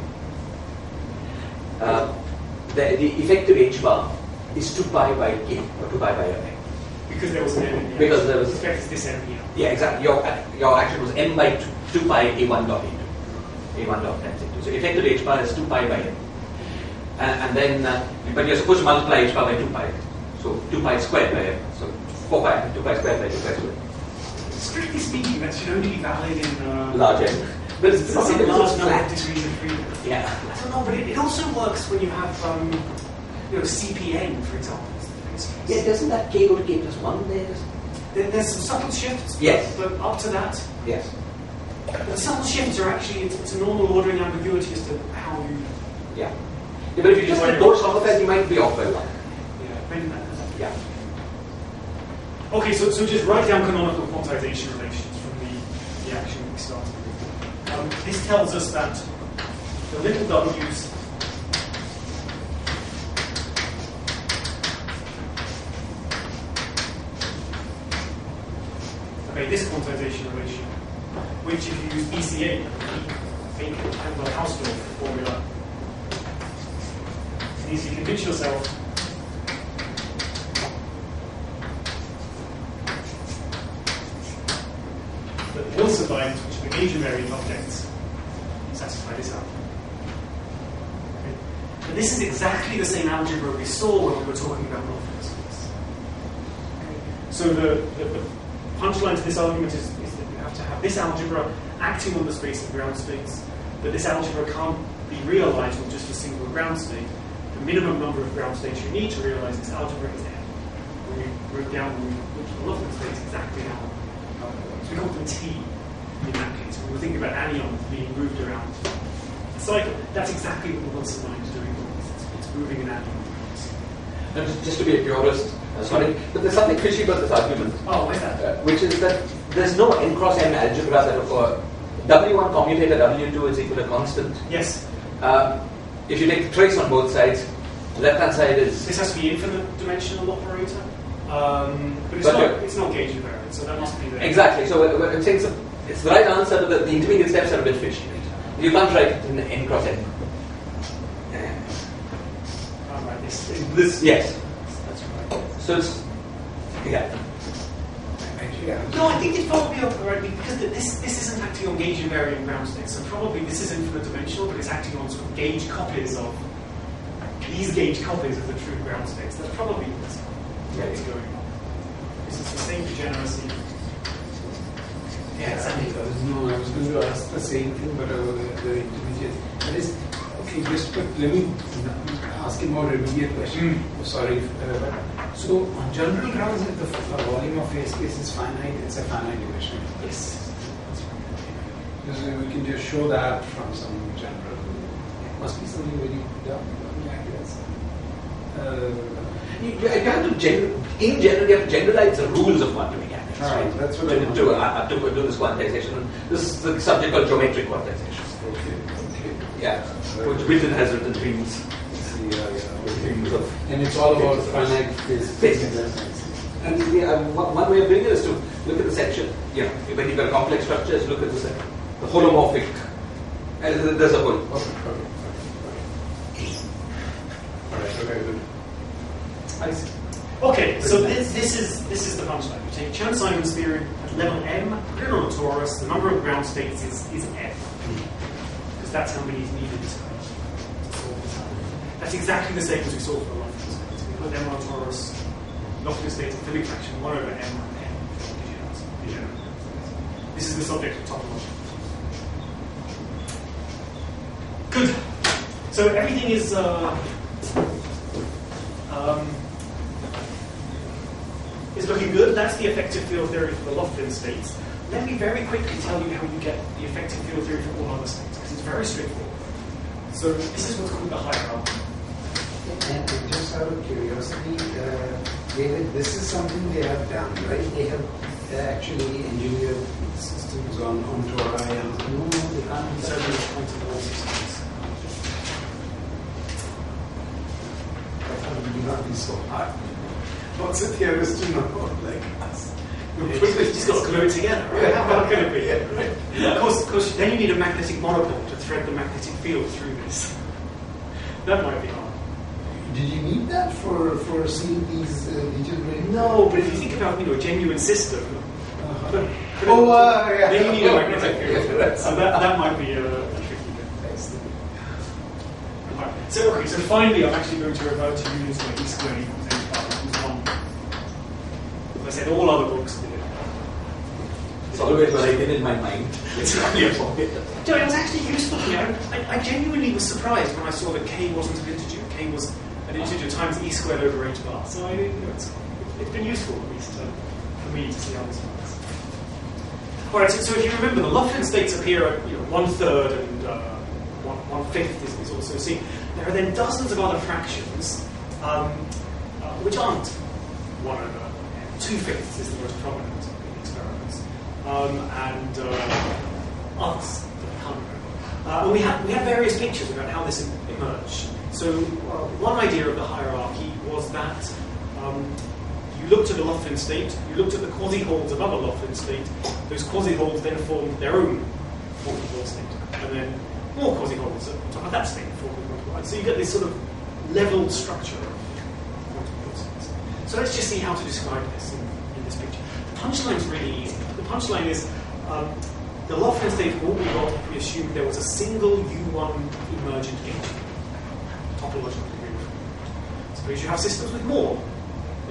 The effective h bar is 2 pi by k, or 2 pi by m. Because there was an m in the Because there was... In fact, it's this m here. Yeah, exactly. Your action was m by 2 pi a1 dot a2. a1 dot times a2. So effective h bar is 2 pi by m. And then, but you're supposed to multiply h bar by 2 pi. So 2 pi squared by m. So 4 pi, 2 pi squared by 2 pi squared. Strictly speaking, that should only be valid in large m. But it's a large number of flat. degrees of freedom. Yeah. I don't know, but it also works when you have, CPN, for example. Yeah, doesn't that k go to k plus 1 there? There's some subtle shifts, Yes. but up to that. Yes. The subtle shifts are actually, it's a normal ordering ambiguity as to how you... Yeah. Yeah, but if you just get those homicides, you might be off by 1. Yeah, maybe that. Yeah. Okay, so just write down canonical quantization relations from the action we started with. This tells us that the little w's obey this quantization relation, which if you use BCA, the Hausdorff formula, it's easy to convince yourself that the Wilson lines, which are the gauge invariant objects, satisfy this algebra. Okay. And this is exactly the same algebra we saw when we were talking about Loftus space. Okay. So the punchline to this argument is that you have to have this algebra acting on the space of ground states, but this algebra can't be realized with just a single ground state. The minimum number of ground states you need to realize this algebra is n. When we wrote down when we looked at the Loftus states exactly how we call them T in that case. When we're thinking about anions being moved around the cycle, that's exactly what the Wilson line is doing. It's moving an anion. And just to be a purist, sorry, but there's something fishy about this argument. Oh, what's that? Which is that there's no n cross m algebra that W1 commutator W2 is equal to constant. Yes. If you take the trace on both sides, the left-hand side is... This has to be infinite dimensional operator. But it's not gauge invariant, so that must be there. Exactly. So I'm saying it's the right answer, but the intermediate steps are a bit fishy. You can't write it in n cross n. This, yes. That's right. So it's... Yeah. No, I think it's probably right because this isn't acting on gauge invariant ground states, so probably this is infinite dimensional, but it's acting on sort of gauge copies of these gauge copies of the true ground states. That's probably what's going on. This is the same degeneracy. Yeah, I was going to ask the same thing, but over the intermediate. That is, okay, just but let me ask a more immediate question. Sorry. So, on general grounds, if the volume of phase space is finite, it's a finite division. Yes. Because we can just show that from some general. It must be something very dumb, like this. You have to in general, you have to generalize the rules of quantum mechanics. Right, that's what to do this quantization. This is the subject called geometric quantization. Okay. Yeah. Which Milton has written dreams. And it's all about finite space. And one way of doing it is to look at the section. You know, when you've got a complex structure, is look at the holomorphic. And there's a whole. Okay, good. I see. Okay, so this is the punchline. You take Chern-Simons theory at level m, put it on a torus. The number of ground states is n, because that's how many is needed to solve this problem. That's exactly the same as we saw for the Loftus states. We put m on a torus. Loftus states infinite fraction 1 over m on n. Degenerate. This is the subject of topology. Good. So everything is. Is looking good. That's the effective field theory for the Loftin states. Let me very quickly tell you how you get the effective field theory for all other states, because it's very straightforward. So this is what's called the hierarchy. And just out of curiosity, David, this is something they have done, right? They have actually engineered systems on Tori and No, they can't. So there's point of all systems. will not be so hard. What's a theorist to know like us? You've just got to glue it together, right? How hard can it be? Right? Of course, then you need a magnetic monopole to thread the magnetic field through this. That might be hard. Did you need that for seeing these degenerating? No, but if you think about a genuine system, yeah. then you need a magnetic field. Yeah, So that might be a tricky bit. Right. So finally, I'm actually going to revert to units like E squared equals h bar equals 1. As I said, all other books did it. It's always what I did in my mind. It's it was actually useful. I genuinely was surprised when I saw that k wasn't an integer. K was an integer times e squared over h bar. So it's been useful, at least, for me to see how this works. All right. So if you remember, the Lofton states appear at 1/3 and 1/5 is also seen. There are then dozens of other fractions which aren't 1 over 2/5 is the most prominent in experiments, and others that I can't remember. And we have various pictures about how this emerged. So one idea of the hierarchy was that you looked at a Lofton state, you looked at the quasi-holds above a Lofton state, those quasi-holds then formed their own multi-pole state, and then more quasi-holds on top of that state formed a multi-pole. So you get this sort of leveled structure of multi-pole states. So let's just see how to describe this in this picture. The punchline is really easy. The punchline is the Lofton state will be got if we assume there was a single U1 emergent gauge, topologically real. Suppose you have systems with more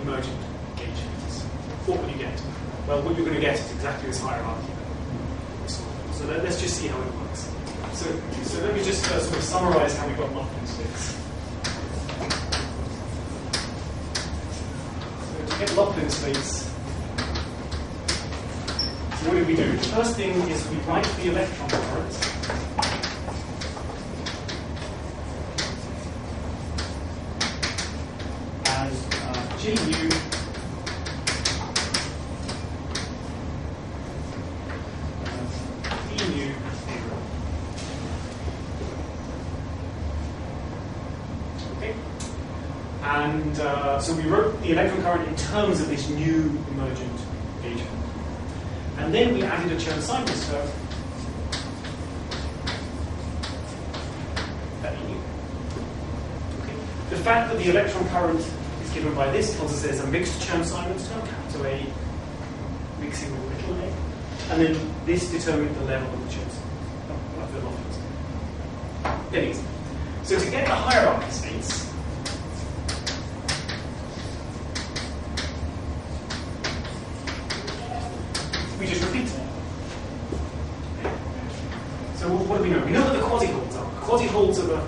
emergent gauge fields. What would you get? Well, what you're going to get is exactly this hierarchy that we saw. So let's just see how it works. So let me just sort of summarize how we got Lofton states. So to get Lofton states, what did we do? The first thing is we write the electron currents as Gu d nu 0. Okay? And so we wrote the electron current in terms of this new emergent gauge field. And then we added a Chern-Simons term that we knew. Okay. The fact that the electron current is given by this tells us there's a mixed Chern-Simons term, capital A mixing with little a. And then this determined the level of the Chern-Simons, of the Lofton. Then easy. So to get the hierarchy states, we just repeat it. So what do we know? We know what the quasi-holds are. The quasi-holds are the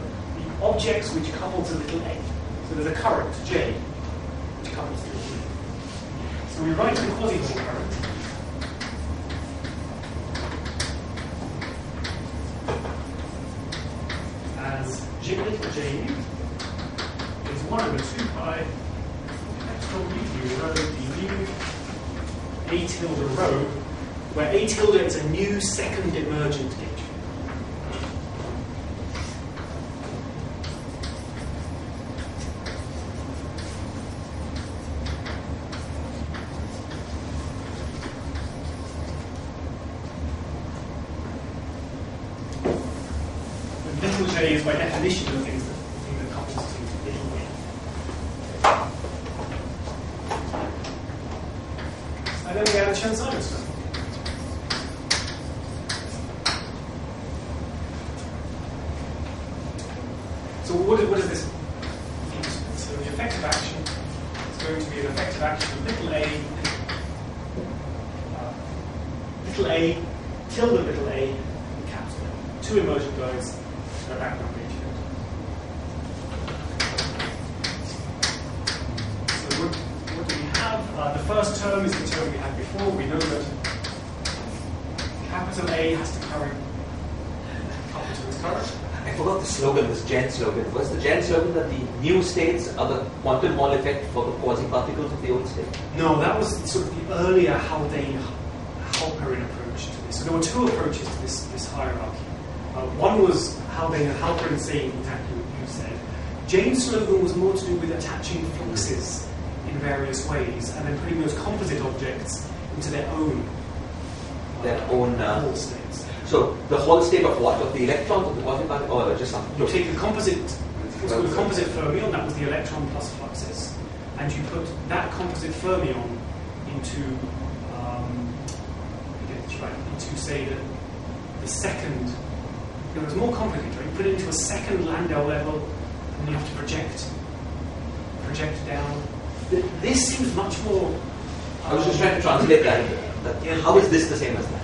objects which couple to little a. So there's a current, J, which couples to little a. So we write the quasi-hold current as J little j nu is 1 over 2 pi epsilon u rho d nu a tilde rho, where a tilde is a new second emergent gauge. And little j is by definition the thing that couples to little a. And then we add a Chern-Simons term. So what is this? So the effective action is going to be an effective action of little a tilde little a and capital A. Two emergent guys that are background gauge field. So what do we have? The first term is the term we had before. We know that capital A has to current couple to its current. I forgot the slogan, this Gen slogan. Was the Gen slogan that the new states are the quantum Hall effect for the quasi-particles of the old state? No, that was sort of the earlier Halperin approach to this. So there were two approaches to this hierarchy. One was Haldane and Halperin saying exactly what you said. Jane's slogan was more to do with attaching fluxes in various ways and then putting those composite objects into their own Hall states. So the Hall state of what? Of the electrons of the quasi-particle, or just something? You take the composite, what's called a composite fermion, that was the electron plus fluxes, and you put that composite fermion into, into say the second. It was more complicated, right? You put it into a second Landau level, and you have to project down. This seems much more. I was just trying to translate that. How is this the same as that?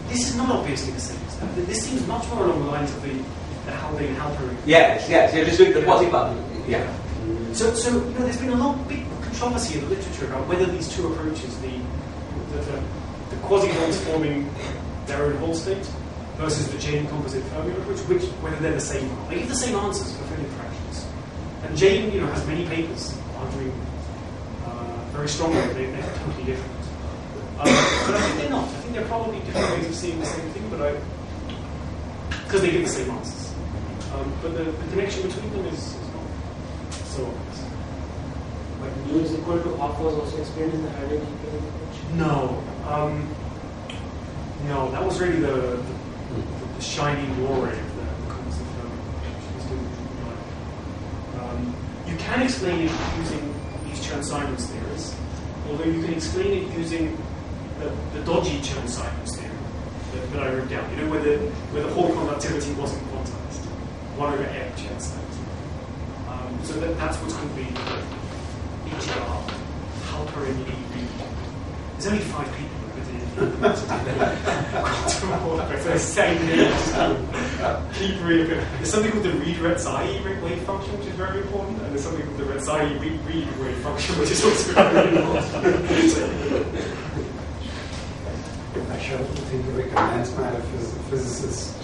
This is not obviously the same as that. This seems much more along the lines of the Haldane Halperin. Yes. You're just doing the quasi-particle. Yeah. So there's been a big controversy in the literature about whether these two approaches, the quasi-Halls forming their own Hall state versus the Jane composite fermion approach, whether they're the same or not. They give the same answers for filling fractions. And Jane, has many papers arguing very strongly that they're totally different. But I think they're not. I think they're probably different ways of seeing the same thing, because they give the same answers. But the connection between them is not so obvious. But mu is equal to half was also explained in the Haldane approach? No. No, that was really the shiny glory of the composite fermion. You can explain it using these Chern-Simons theories, although you can explain it using the dodgy Chern-Simons theory that I wrote down. Where the Hall conductivity wasn't quantized, 1 over F Chern-Simons. So that's what's called the HR, Halperin Lee. There's only 5 people. Keep reading. There's something called the Reed-Retzai wave function, which is very important, and there's something called the Retzai-Reed wave function, which is also very important. I shall think of a condensed matter physicist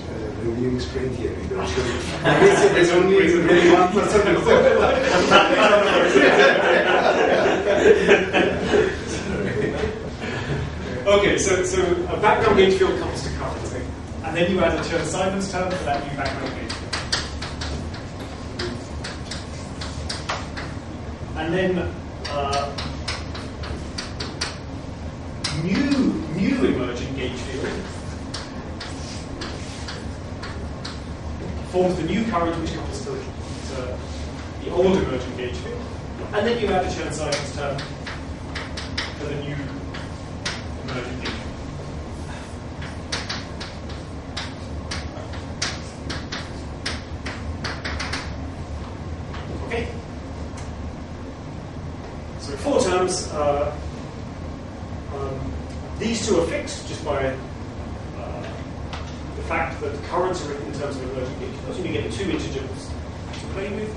reviewing string theory. There's only really 1%. Okay, so a background gauge field comes to current, and then you add a Chern-Simons term for that new background gauge field. And then new emerging gauge field forms the new current which couples to the old emerging gauge field. And then you add a Chern-Simons term for the new emerging gauge field. Okay. So 4 terms. These two are fixed just by the fact that currents are written in terms of emerging gauge fields. You get 2 integers to play with.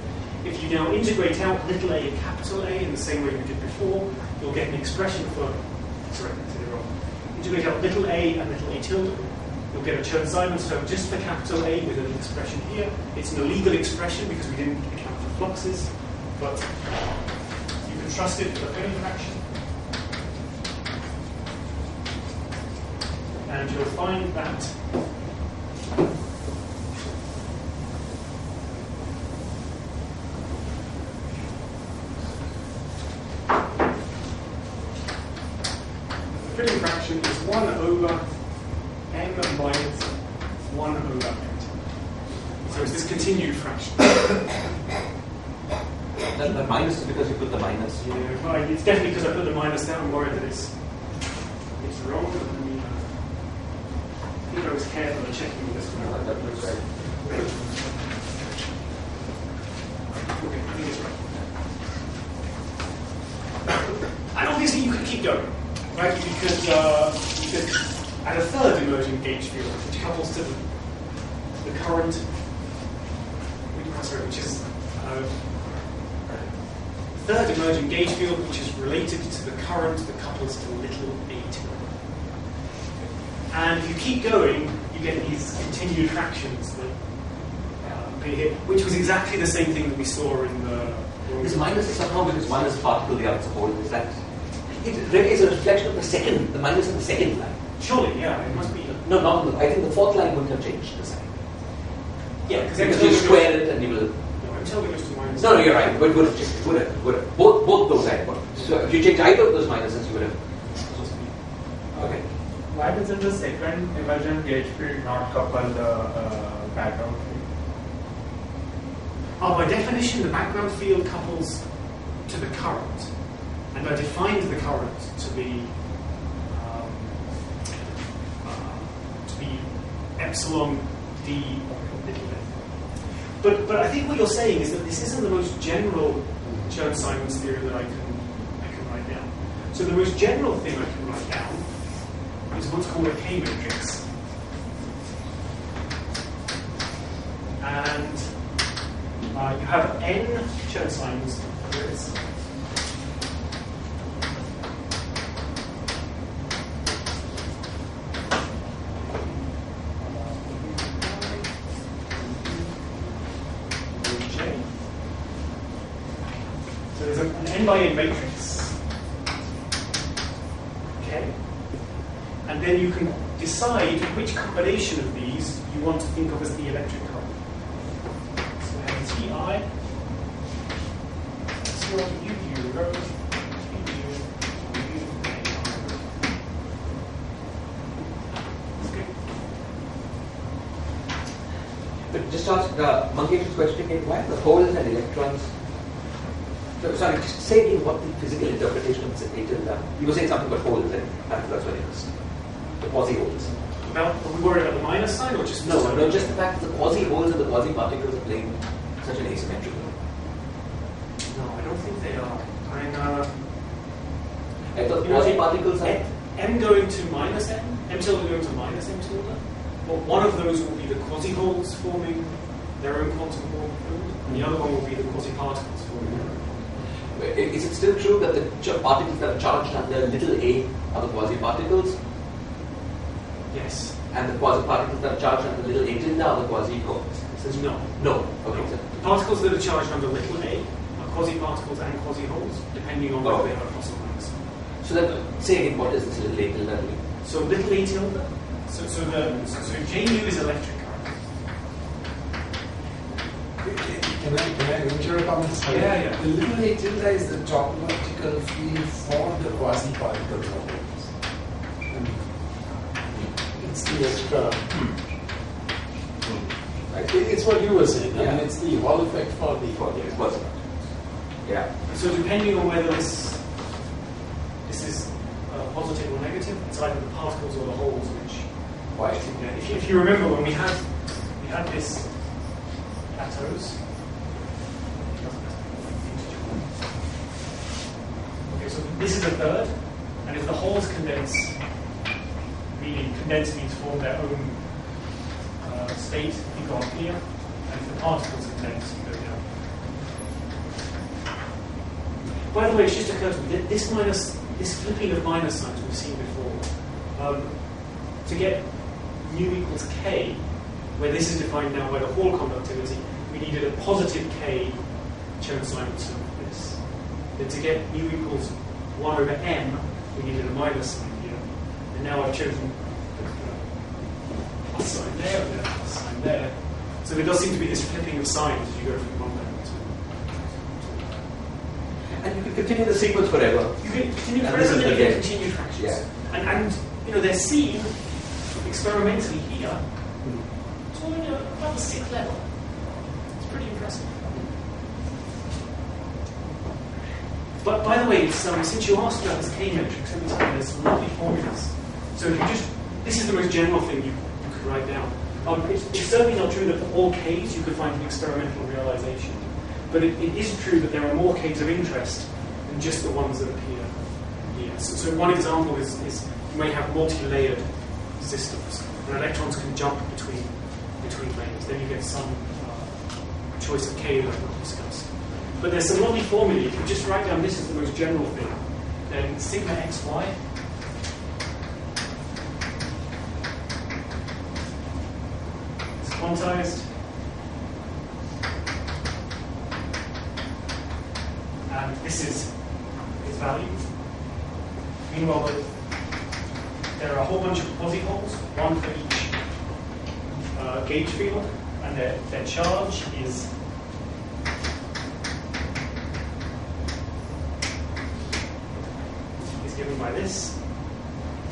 If you now integrate out little a and capital A in the same way we did before, you'll get an expression for, integrate out little a and little a tilde. You'll get a Chern-Simons term just for capital A with an expression here. It's an illegal expression because we didn't account for fluxes, but you can trust it for any fraction. And you'll find that the filling fraction is 1 over m minus 1 over m. So it's this continued fraction. The minus is because you put the minus. Yeah, well, it's definitely because I put the minus down. I'm worried that it's wrong. I think I was careful in checking this one. That looks right. Okay, I think it's right. And obviously you could keep going, right? You could add a third emerging gauge field, which couples to the current, which is third emerging gauge field, which is related to the current that couples to little a tilde. And if you keep going, you get these continued fractions that appear here, which was exactly the same thing that we saw in the. This minus is somehow because one is a particle, the other is a whole. Is that? It really is a reflection of the second, the minus in the second line. Surely, yeah, it must be. No, not. I think the 4th line wouldn't have changed the sign. Yeah, because you square it and you will. until it goes to minus. No, you're right. But would have. Both those I put. So if you change either of those minuses, you would have. Okay. Why doesn't the second emergent gauge field not couple the background field? Oh, by definition, the background field couples to the current, and I defined the current to be epsilon d little bit. But I think what you're saying is that this isn't the most general Chern-Simons theorem that I can write down. So the most general thing I can write down is what's called a K matrix, and you have n Chern-Simons. Here it is. So there's an n by n matrix. Okay. And then you can decide which combination of these you want to think of as the electric current. So we have Ti, epsilon u rho, But just ask Mankesh's question again, why are the holes and electrons? So, sorry, just say again what the physical interpretation of the tilde. You were saying something about holes, and that's what it is. The quasi-holes. Are we worried about the minus sign or just No, just the fact that the quasi-holes and the quasi-particles are playing such an asymmetrical role. No, I don't think they are. I thought the quasi-particles are. M going to minus M, M tilde going to minus M tilde. Well, one of those will be the quasi-holes forming their own quantum Hall field, and the other one will be the quasi-particles forming their own. Is it still true that the particles that are charged under little a are the quasi-particles? Yes. And the quasi-particles that are charged under little a tilde are the quasi-holes? It says no. No. Okay. No. The particles that are charged under little a are quasi-particles and quasi-holes, depending on whether they have a plus or minus. So then, say again, what is this little a tilde? So little a tilde. So J nu is electric current. Can I venture a comment? Sorry. Yeah. The little a tilde is the topological field for the quasi-particle problems. It's the extra. It's what you were saying. I mean, it's the Hall effect for the quasi-particles. Yeah. So depending on whether this is positive or negative, it's either the particles or the holes which. Why? If you remember when we had this plateaus. Okay, so this is a third, and if the holes condense, meaning condense means form their own state, you go up here, and if the particles condense, you go down. By the way, it's just occurred to me that this flipping of minus signs we've seen before. To get mu equals k, where this is defined now by the Hall conductivity, we needed a positive k Chern-Simons of this. Then to get mu equals 1 over m, we needed a minus sign here. And now I've chosen a plus sign there and then a plus sign there. So there does seem to be this flipping of signs as you go from one level to. And you can continue the sequence forever. You can continue And forever, this is and then the you get game. continued fractions. Yeah. And they're seen experimentally here. So about the 6th level. It's pretty impressive. But by the way, since you asked about this K matrix, let me tell you there's some lovely formulas. So if you this is the most general thing you could write down. It's certainly not true that for all Ks you could find an experimental realization. But it is true that there are more Ks of interest than just the ones that appear here. So one example is you may have multi-layered systems, and electrons can jump between layers. Then you get some choice of K that we've discussed. But there's some lovely formulae. If you just write down this is the most general thing, then sigma xy is quantized. And this is its value. Meanwhile, there are a whole bunch of quasi-holes, one for each gauge field, and their charge is this,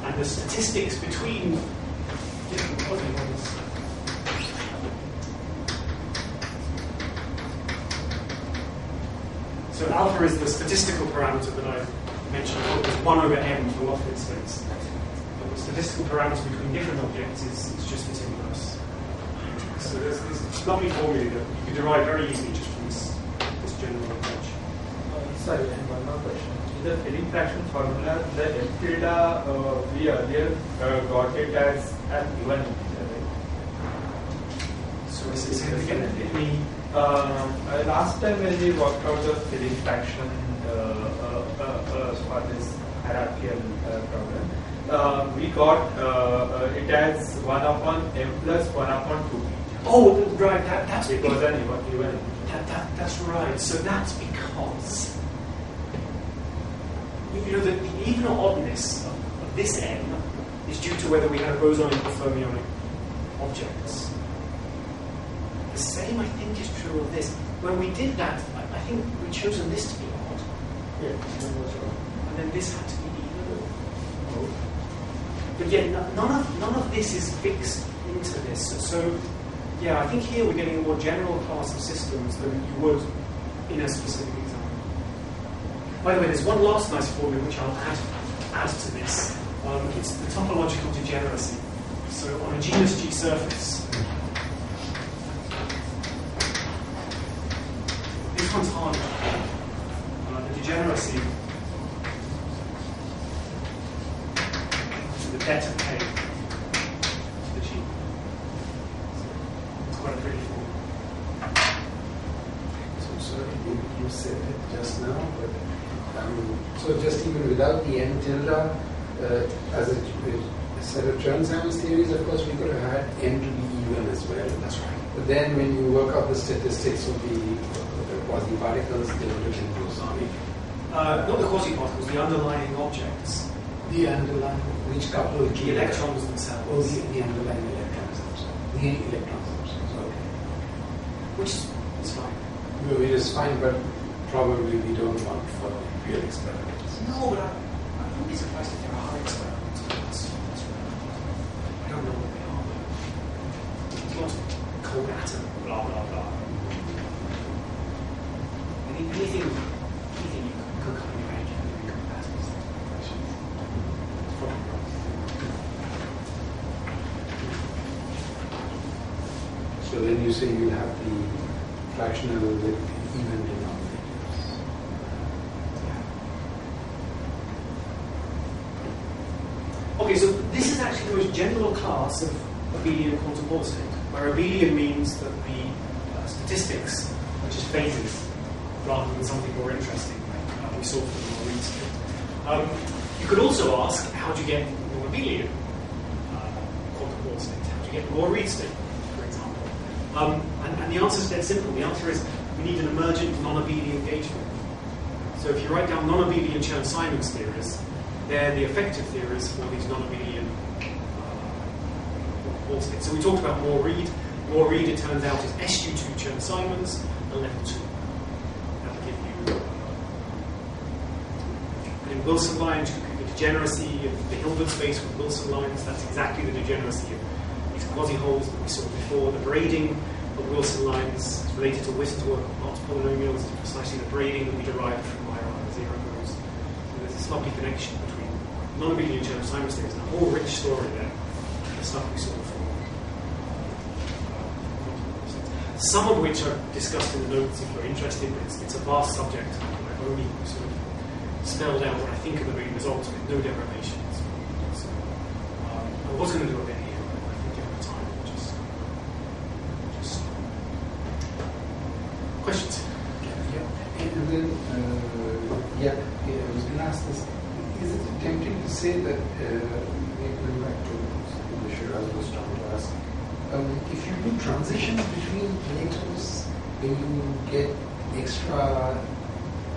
and the statistics between different polygons. So alpha is the statistical parameter that I mentioned. It's 1 over m for Laughlin space. But the statistical parameter between different objects is just its inverse. So there's this lovely formula that you can derive very easily just from this general approach. Sorry, I have one more question. In the filling fraction formula, the m tilde, we earlier got it as an even integer, right? So is it again? Last time when we worked out the filling fraction for this hierarchical problem, we got it as 1 upon m plus 1 upon 2. Oh, right. That's it was an even. That's right. So that's because the even or oddness of this m is due to whether we have bosonic or fermionic objects. The same, I think, is true of this. When we did that, I think we'd chosen this to be odd. Yeah, And then this had to be even. But yet, none of this is fixed into this. So, yeah, I think here we're getting a more general class of systems than you would in a specific example. By the way, there's one last nice formula which I'll add to this. It's the topological degeneracy. So on a genus G surface, this one's harder. The degeneracy, the beta K to the G. It's quite a pretty form. So sorry, you said it just now, but so just even without the m tilde, as a set of Chern-Simons theories, of course, we could have had m to be even as well. That's right. But then when you work out the statistics of the quasi-particles, they would have been bosonic. Not the quasi-particles, the underlying objects. The underlying, which couple The electrons themselves. Oh, the underlying electrons themselves. The electrons themselves, okay. Which is fine. No, it is fine, but probably we don't want for real experiments. No, but I wouldn't be surprised if there are experiments. That's right. I don't know what they are. If you want to cold atom, blah, blah, blah. Anything you could kind of imagine in comparisons. It's probably right. So then you say you'll have the fractional with even denominators. Okay, so this is actually the most general class of abelian quantum Hall state, where abelian means that the statistics are just phases rather than something more interesting, like we saw from the more read state. You could also ask, how do you get more abelian quantum Hall state? How do you get more read state, for example? And the answer is dead simple. The answer is we need an emergent non-abelian gauge field. So if you write down non-abelian Chern-Simons theories, they're the effective theories for these non-abelian Hall states. So we talked about more read. More read, it turns out, is SU2 Chern-Simons at level 2. That'll give you in Wilson lines, the degeneracy of the Hilbert space with Wilson lines. That's exactly the degeneracy of these quasi-holes that we saw before. The braiding of Wilson lines is related to Wisson's work on Knox polynomials. It's precisely the braiding that we derived from Myron zeros. So there's this lovely connection between non-abelian Chern-Simons theories and a whole rich story there. The stuff we saw before. Some of which are discussed in the notes if you're interested. It's a vast subject. I've only sort of spelled out what I think are the main results with no deprivations. So, I was going to do a bit here, but I think given the time, we'll just questions. Yeah. And then, I was going to ask this. Is it tempting to say that, going back to the Shiraz was trying to ask, if you do transitions between electrons, when you get extra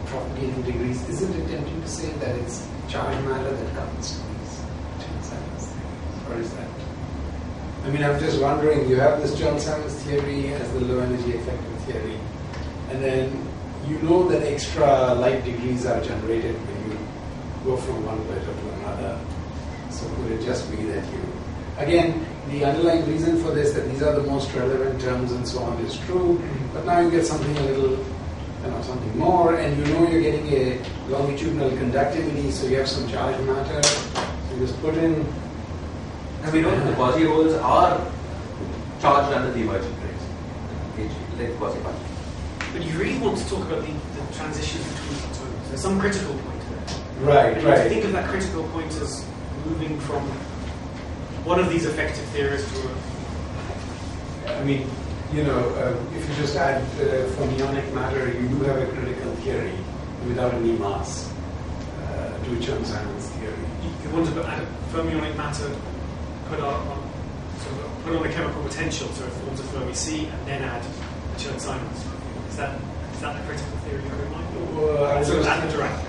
propagating degrees, isn't it tempting to say that it's charge matter that comes to these Chern-Simons theories? Or is that? I mean, I'm just wondering, you have this Chern-Simons theory as the low energy effective theory, and then you know that extra light degrees are generated when you go from one pleasure to another. So could it just be that you, again, the underlying reason for this, that these are the most relevant terms and so on, is true, but now you get something a little, something more, and you know you're getting a longitudinal conductivity, so you have some charged matter, so you just put in. And we know that the quasi-holes are charged under the emergent rays, like quasi-particles. But you really want to talk about the transition between photons. There's some critical point there. Right, and right. If you think of that critical point as moving from one of these effective theories to I mean, if you just add fermionic matter, you do have a critical theory without any mass to Chern-Simons theory. you want to add fermionic matter, put on a chemical potential, so it forms a Fermi C, and then add the Chern-Simons. Is that the critical theory you have in mind? Well, So at the Dirac.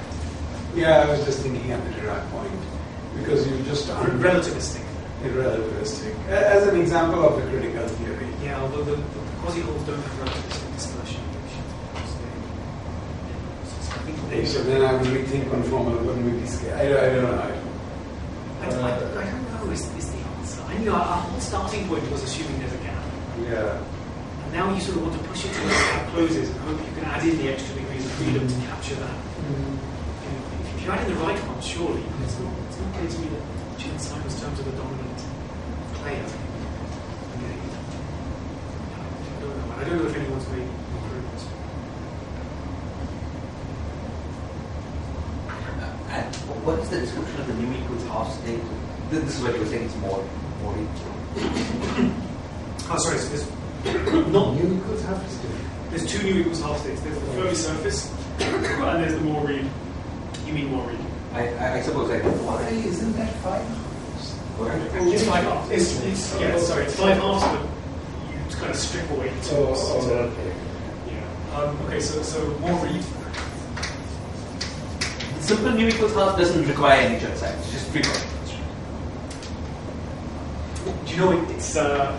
Yeah, I was just thinking at the Dirac point, because you just aren't Relativistic. relativistic. As an example of the critical theory. Yeah, although the quasi-holes don't have relativistic dispersion. So then I would rethink conformal, wouldn't we be scared? I don't know. I don't know is the answer. I knew our whole starting point was assuming there's a gap. Yeah. And now you sort of want to push it to where the gap closes and hope you can add in the extra degrees of freedom to capture that. If you add in the right one, surely, it's not clear to me that Chern-Simons terms are the dominant player. I don't know if anyone's made improvements. And what is the description of the nu equals half state? This is what you were saying, it's more equal. Oh, sorry, so there's not Nu equals half a state. There's two nu equals half states. There's the Fermi surface, and there's the Moore-Reed. You mean Moore-Reed? I suppose I Why isn't that 5 halves? It's 5 halves. It's 5 halves, but you kind of strip away the two. Okay. Yeah. Okay, so Moore-Reed. simple nu equals half doesn't require any Chern-Simons, it's just free products. Do you know it's not?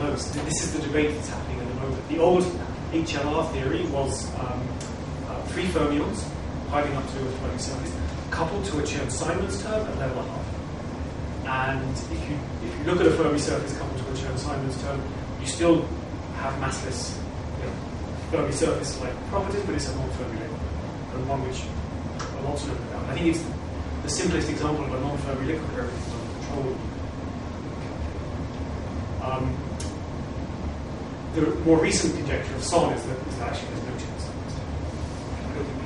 No, this is the debate that's happening at the moment. The old HLR theory was 3 fermions piling up to a Fermi surface, coupled to a Chern-Simons term at level half. And if you look at a Fermi surface coupled to a Chern-Simons term, you still have massless Fermi surface-like properties, but it's a non-Fermi liquid, and one which a lot sort of about. I think it's the simplest example of a non-Fermi liquid where everything's under control. The more recent conjecture of Son is that actually there's no Chern-Simons term. I don't think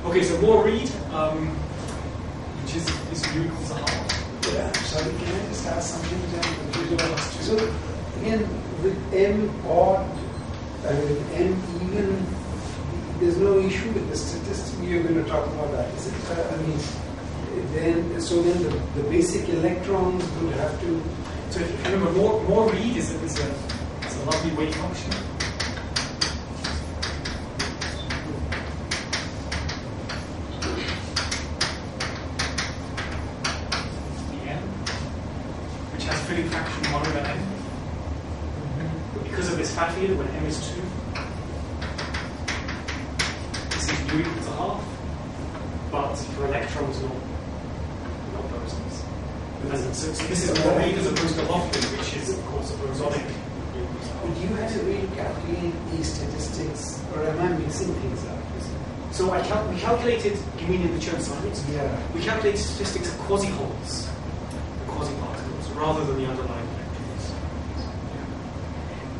we. Okay, so Moore-Reed, which is nu equals a half. Yeah, sorry, can I just ask something then? So, again, with M odd, with M even, there's no issue with the statistics. We are going to talk about that. Is it? Then the basic electrons would have to. So if you remember, Moore-Reed is a lovely wave function. Filling fraction 1 over n. But because of this fat field, when m is 2, this is nu equals a half, but for electrons, not bosons. So this is Moore-Reed as opposed to Lofton, which is, of course, a bosonic. But you had to really calculate these statistics, or am I mixing things up? So we calculated, you mean in the Chern-Simons? Yeah. We calculated statistics of quasi-holes, the quasi-particles, rather than the underlying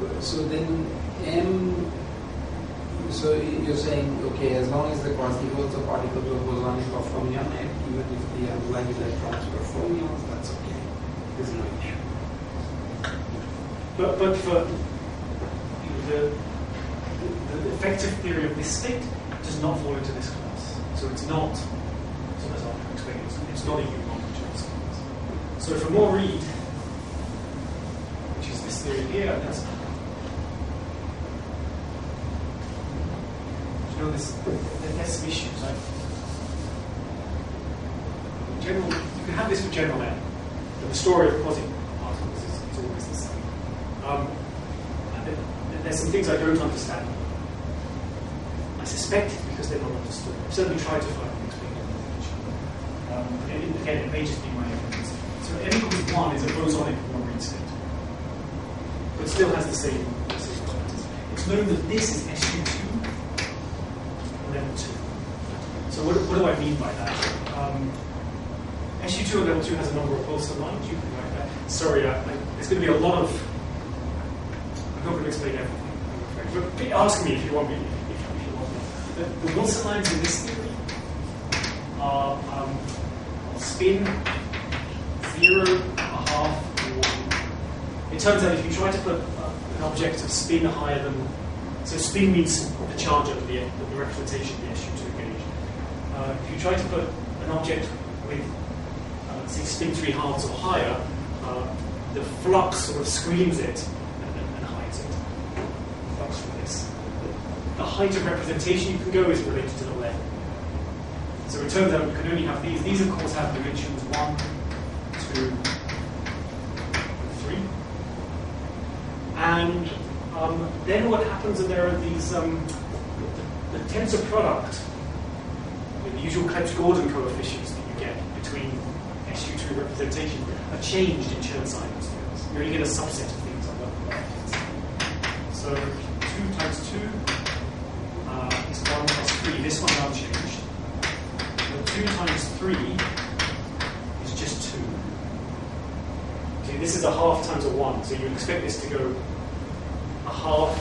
electrons. So then M, so you're saying, okay, as long as the quasi-holes or particles are bosonic or fermionic, even if the underlying electrons were fermions, that's okay. There's no issue. But for the effective theory of this state does not fall into this class. So it's not, so as I'll explain, it's not a union Chern-Simons. So for Moore-Reed, which is this theory here, that's there's some issues. Right? In general, you can have this for general N, but the story of quasi-particles is always the same. And there's some things I don't understand. I suspect it's because they're not understood. I've certainly tried to find an Again, it may just be my evidence. So n equals 1 is a bosonic one-read state. But it still has the same properties. It's known that this is SU2 level 2. So what do I mean by that? SU2 and level 2 has a number of Wilson lines. You can write that. Sorry, there's going to be a lot of... I'm not going to explain everything, I'm afraid. But ask me if you want me. The Wilson lines in this theory are spin 0, 1/2, 1. It turns out if you try to put an object of spin higher than... So spin means the charge of the representation of the SU2 gauge. If you try to put an object with, say, spin 3/2 or higher, the flux sort of screens it and hides it. Flux from this. The height of representation you can go is related to the level. So it turns out you can only have these. These, of course, have dimensions 1, 2, 3. And then what happens is there are these, the tensor product, the usual Clebsch-Gordon coefficients that you get between SU2 representation are changed in Chern-Simons fields. You only get a subset of things on the left-hand side. So 2 times 2 is 1 plus 3. This one's unchanged. But 2 times 3 is just 2. Okay, this is a half times a 1, so you expect this to go a half,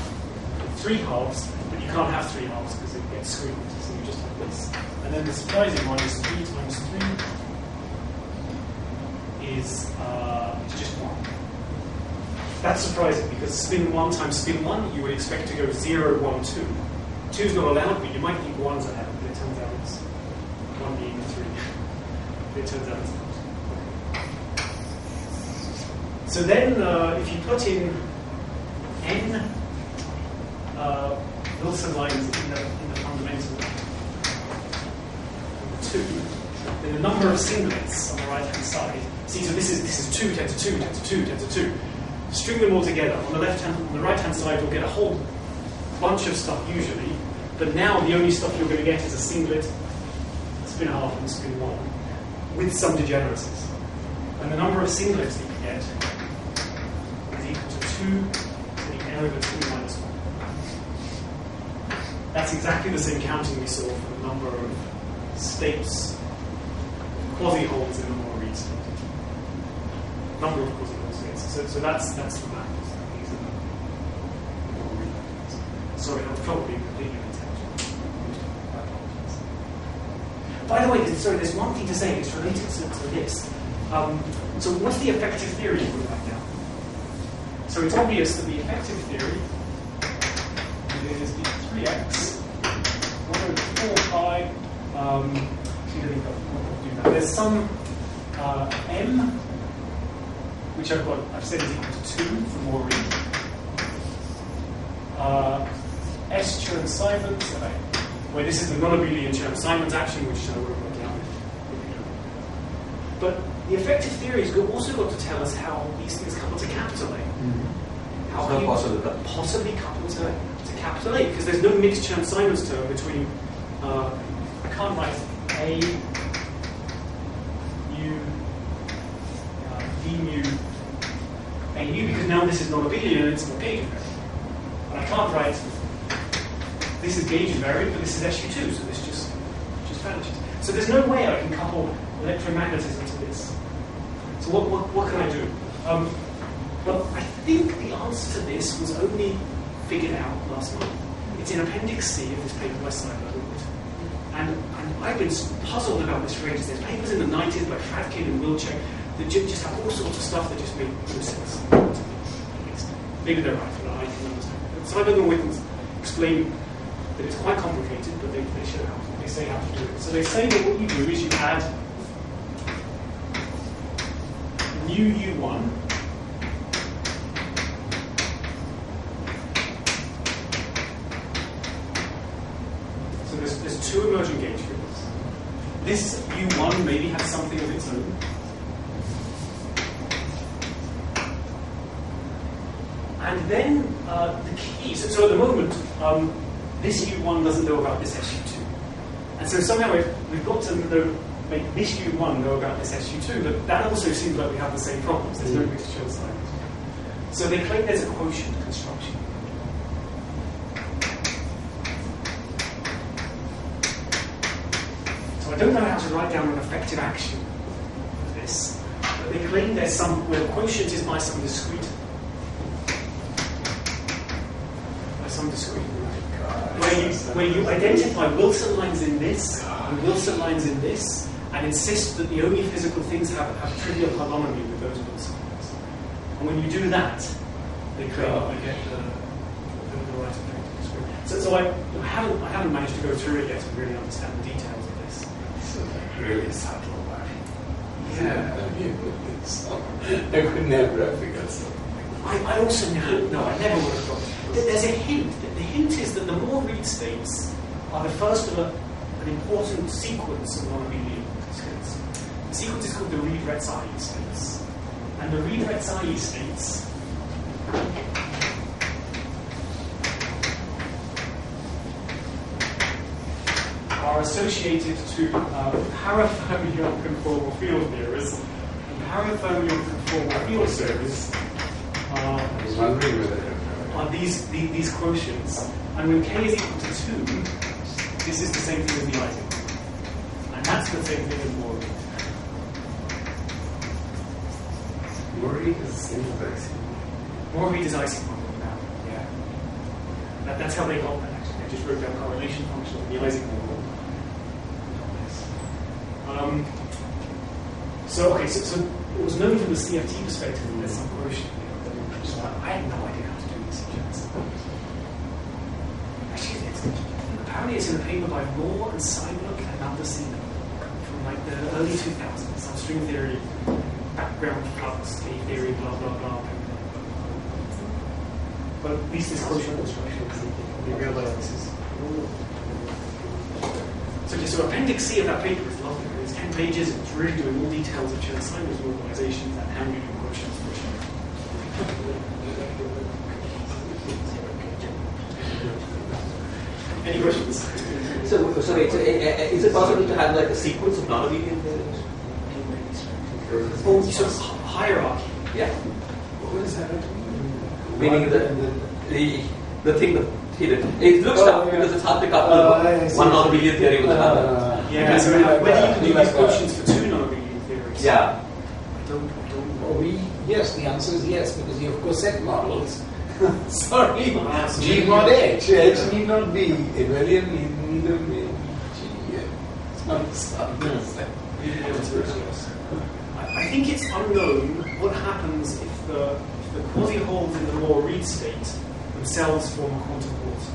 3 halves, but you can't have 3 halves because it gets screwed. So you just have this. And then the surprising one is 3 times 3 is just 1. That's surprising because spin 1 times spin 1, you would expect to go 0, 1, 2. 2 is not allowed, but you might think 1's allowed, but it turns out it's 1 being 3. But it turns out it's not. So then, if you put in n Wilson lines in the fundamental 2, then the number of singlets on the right-hand side. See, so this is 2 tensor 2 tensor 2 tensor 2. String them all together. On the right-hand side, you'll get a whole bunch of stuff usually, but now the only stuff you're going to get is a singlet, spin 1/2, and spin 1, with some degeneracies. And the number of singlets that you get is equal to 2 to the n over 2 minus 1. That's exactly the same counting we saw for the number of states, quasi-holes in the Moore-Reed state. Number of quasi-hole states. So that's the math. These are the Moore-Reed methods. Sorry, that was probably completely unintelligent. I apologize. By the way, sorry, there's one thing to say. It's related to this. So what's the effective theory you would write down? So it's obvious that the effective theory is the 3x 1 over 4 pi. There's some m, which I've said is equal to 2 for Moore-Reed. S Chern-Simons, where this is the non-abelian Chern-Simons action, which we'll put down. But the effective theory has also got to tell us how these things couple to capital A. Mm-hmm. How can you possibly couple to capital A? Because there's no mixed Chern-Simons term between. I can't write A mu d mu A nu because now this is not abelian and it's not gauge invariant. And I can't write this is gauge invariant, but this is SU2, so this just vanishes. So there's no way I can couple electromagnetism to this. So what can I do? Well, I think the answer to this was only figured out last month. It's in Appendix C of this paper by Simon. And I've been puzzled about this for ages. There's papers in the 90s by Fradkin and Wilczek that just have all sorts of stuff that just make no sense. Maybe they're right, but I can understand. Simon and Wittens explain that it's quite complicated, but they show how they say how to do it. So they say that what you do is you add new U1 there's 2 emerging gauge fields. This U1 maybe has something of its own. And then the key, so at the moment, this U1 doesn't know about this SU2. And so somehow we've got to know make this U1 know about this SU2, but that also seems like we have the same problems. There's no mixture of signs. So they claim there's a quotient construction. So I don't know how to write down an effective action for this, but they claim there's some, where the quotient is by some discrete where you identify Wilson lines in this and Wilson lines in this, and insist that the only physical things have trivial holonomy with those Wilson lines. And when you do that, they claim you get the right effective discrete. So I haven't managed to go through it yet to really understand the details of this. So really subtle. Yeah. I could never have figured something. I also no, I never would have thought. There's a hint. The hint is that the more read states are the first of an important sequence of non-abelian states. The sequence is called the read-Retz-IE states. And the read-Retz-IE states are associated to parafermion conformal field theories. And parafermion conformal field theories I was wondering whether are these quotients, and when k is equal to 2, this is the same thing as the Ising. And that's the same thing as Morley. Morley is the same as Ising. Morley is Ising model now, yeah. That's how they got that actually. They just wrote down correlation function of the Ising model. So it was known from the CFT perspective that there's some quotient. So I had no idea how to do this in Jensen. Actually, apparently it's in a paper by Moore and Seibluck and Anderson from like the early 2000s, some string theory, background flux, K theory, blah, blah, blah. But at least this quotient construction, we realize this is. So Appendix C of that paper is lovely. It's 10 pages, it's really doing all details of Chern-Simons normalizations and how you do quotients for sure. Any questions? So wait, is it possible to have like a sequence of non-abelian theories? Oh, so hierarchy. Yeah. What is that? Meaning the thing that it looks tough because it's hard to couple one non-abelian theory with another. Yeah, so whether you can do these quotients for two non-abelian theories. Yeah. I don't know. Yes, the answer is yes, because you have coset models. Sorry, G mod H. H need not be abelian, neither may be G. It's not the I think it's unknown what happens if the quasi-holes in the Moore read state themselves form a quantum quarter.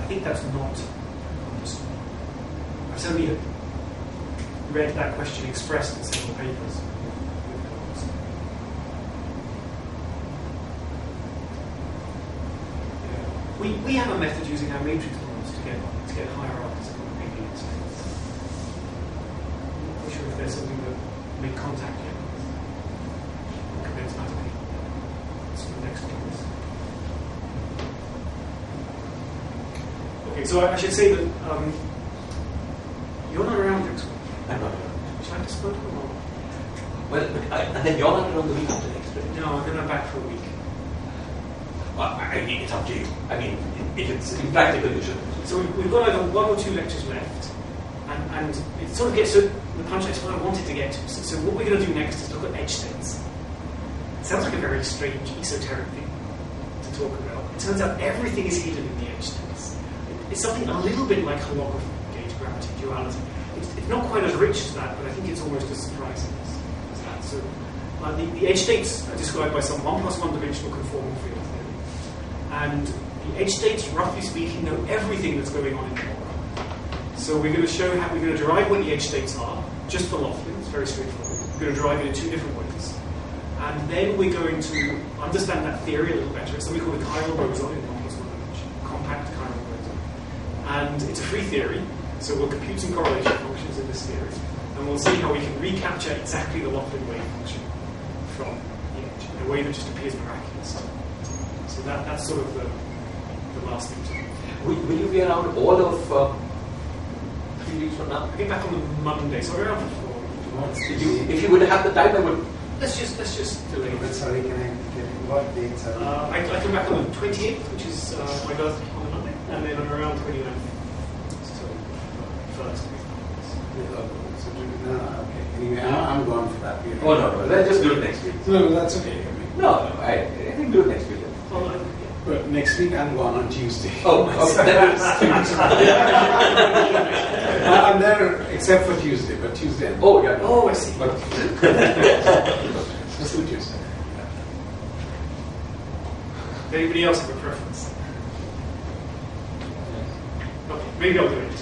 I think that's not understood. I've certainly read that question expressed in several papers. We have a method using our matrix models to get hierarchies of abelian states. I'm not sure if there's something that we made contact yet. Mathematically. That's the next class. Okay, so I should say that you're not around next week. I'm not around. Should I postpone it or not? Well, and then you're not around the week after next, right? No, then I'm back for a week. Well, I mean, it's up to you. I mean, if it's impractical, you should. So we've got either 1 or 2 lectures left, and it sort of gets to the punchline is what I wanted to get to. So what we're going to do next is look at edge states. It sounds like a very strange, esoteric thing to talk about. It turns out everything is hidden in the edge states. It's something a little bit like holography, gauge gravity, duality. It's not quite as rich as that, but I think it's almost as surprising as that. So the edge states are described by some 1 + 1 dimensional conformal field theory. And the edge states, roughly speaking, know everything that's going on in the world. So we're going to show how we're going to derive what the edge states are, just for Laughlin. It's very straightforward. We're going to derive it in 2 different ways. And then we're going to understand that theory a little better. It's something called a chiral boson in 1 + 1 dimension, compact chiral boson. And it's a free theory, so we'll compute some correlation functions in this theory. And we'll see how we can recapture exactly the Laughlin wave function from the edge in a way that just appears miraculous. So that's sort of the last thing to do. Will you be around all of 3 weeks from now? I get back on the Monday, so around 4. If you would have the time, I would. Let's just delay But it. sorry, can I get what dates are? I come back on the 28th, which is my birthday on the Monday, and then I'm around 29th. So, first week. Okay. Anyway, I'm gone for that period. Oh no, let's just do it next week. No, that's okay. I mean, No, I think do it next week. Oh, yeah. but next week I'm gone on Tuesday. Oh, okay. That is 3 weeks from now. I'm there except for Tuesday, but Tuesday. I'm Oh, yeah. Oh, I see. But just do Tuesday. Does anybody else have a preference? Okay, maybe I'll do it.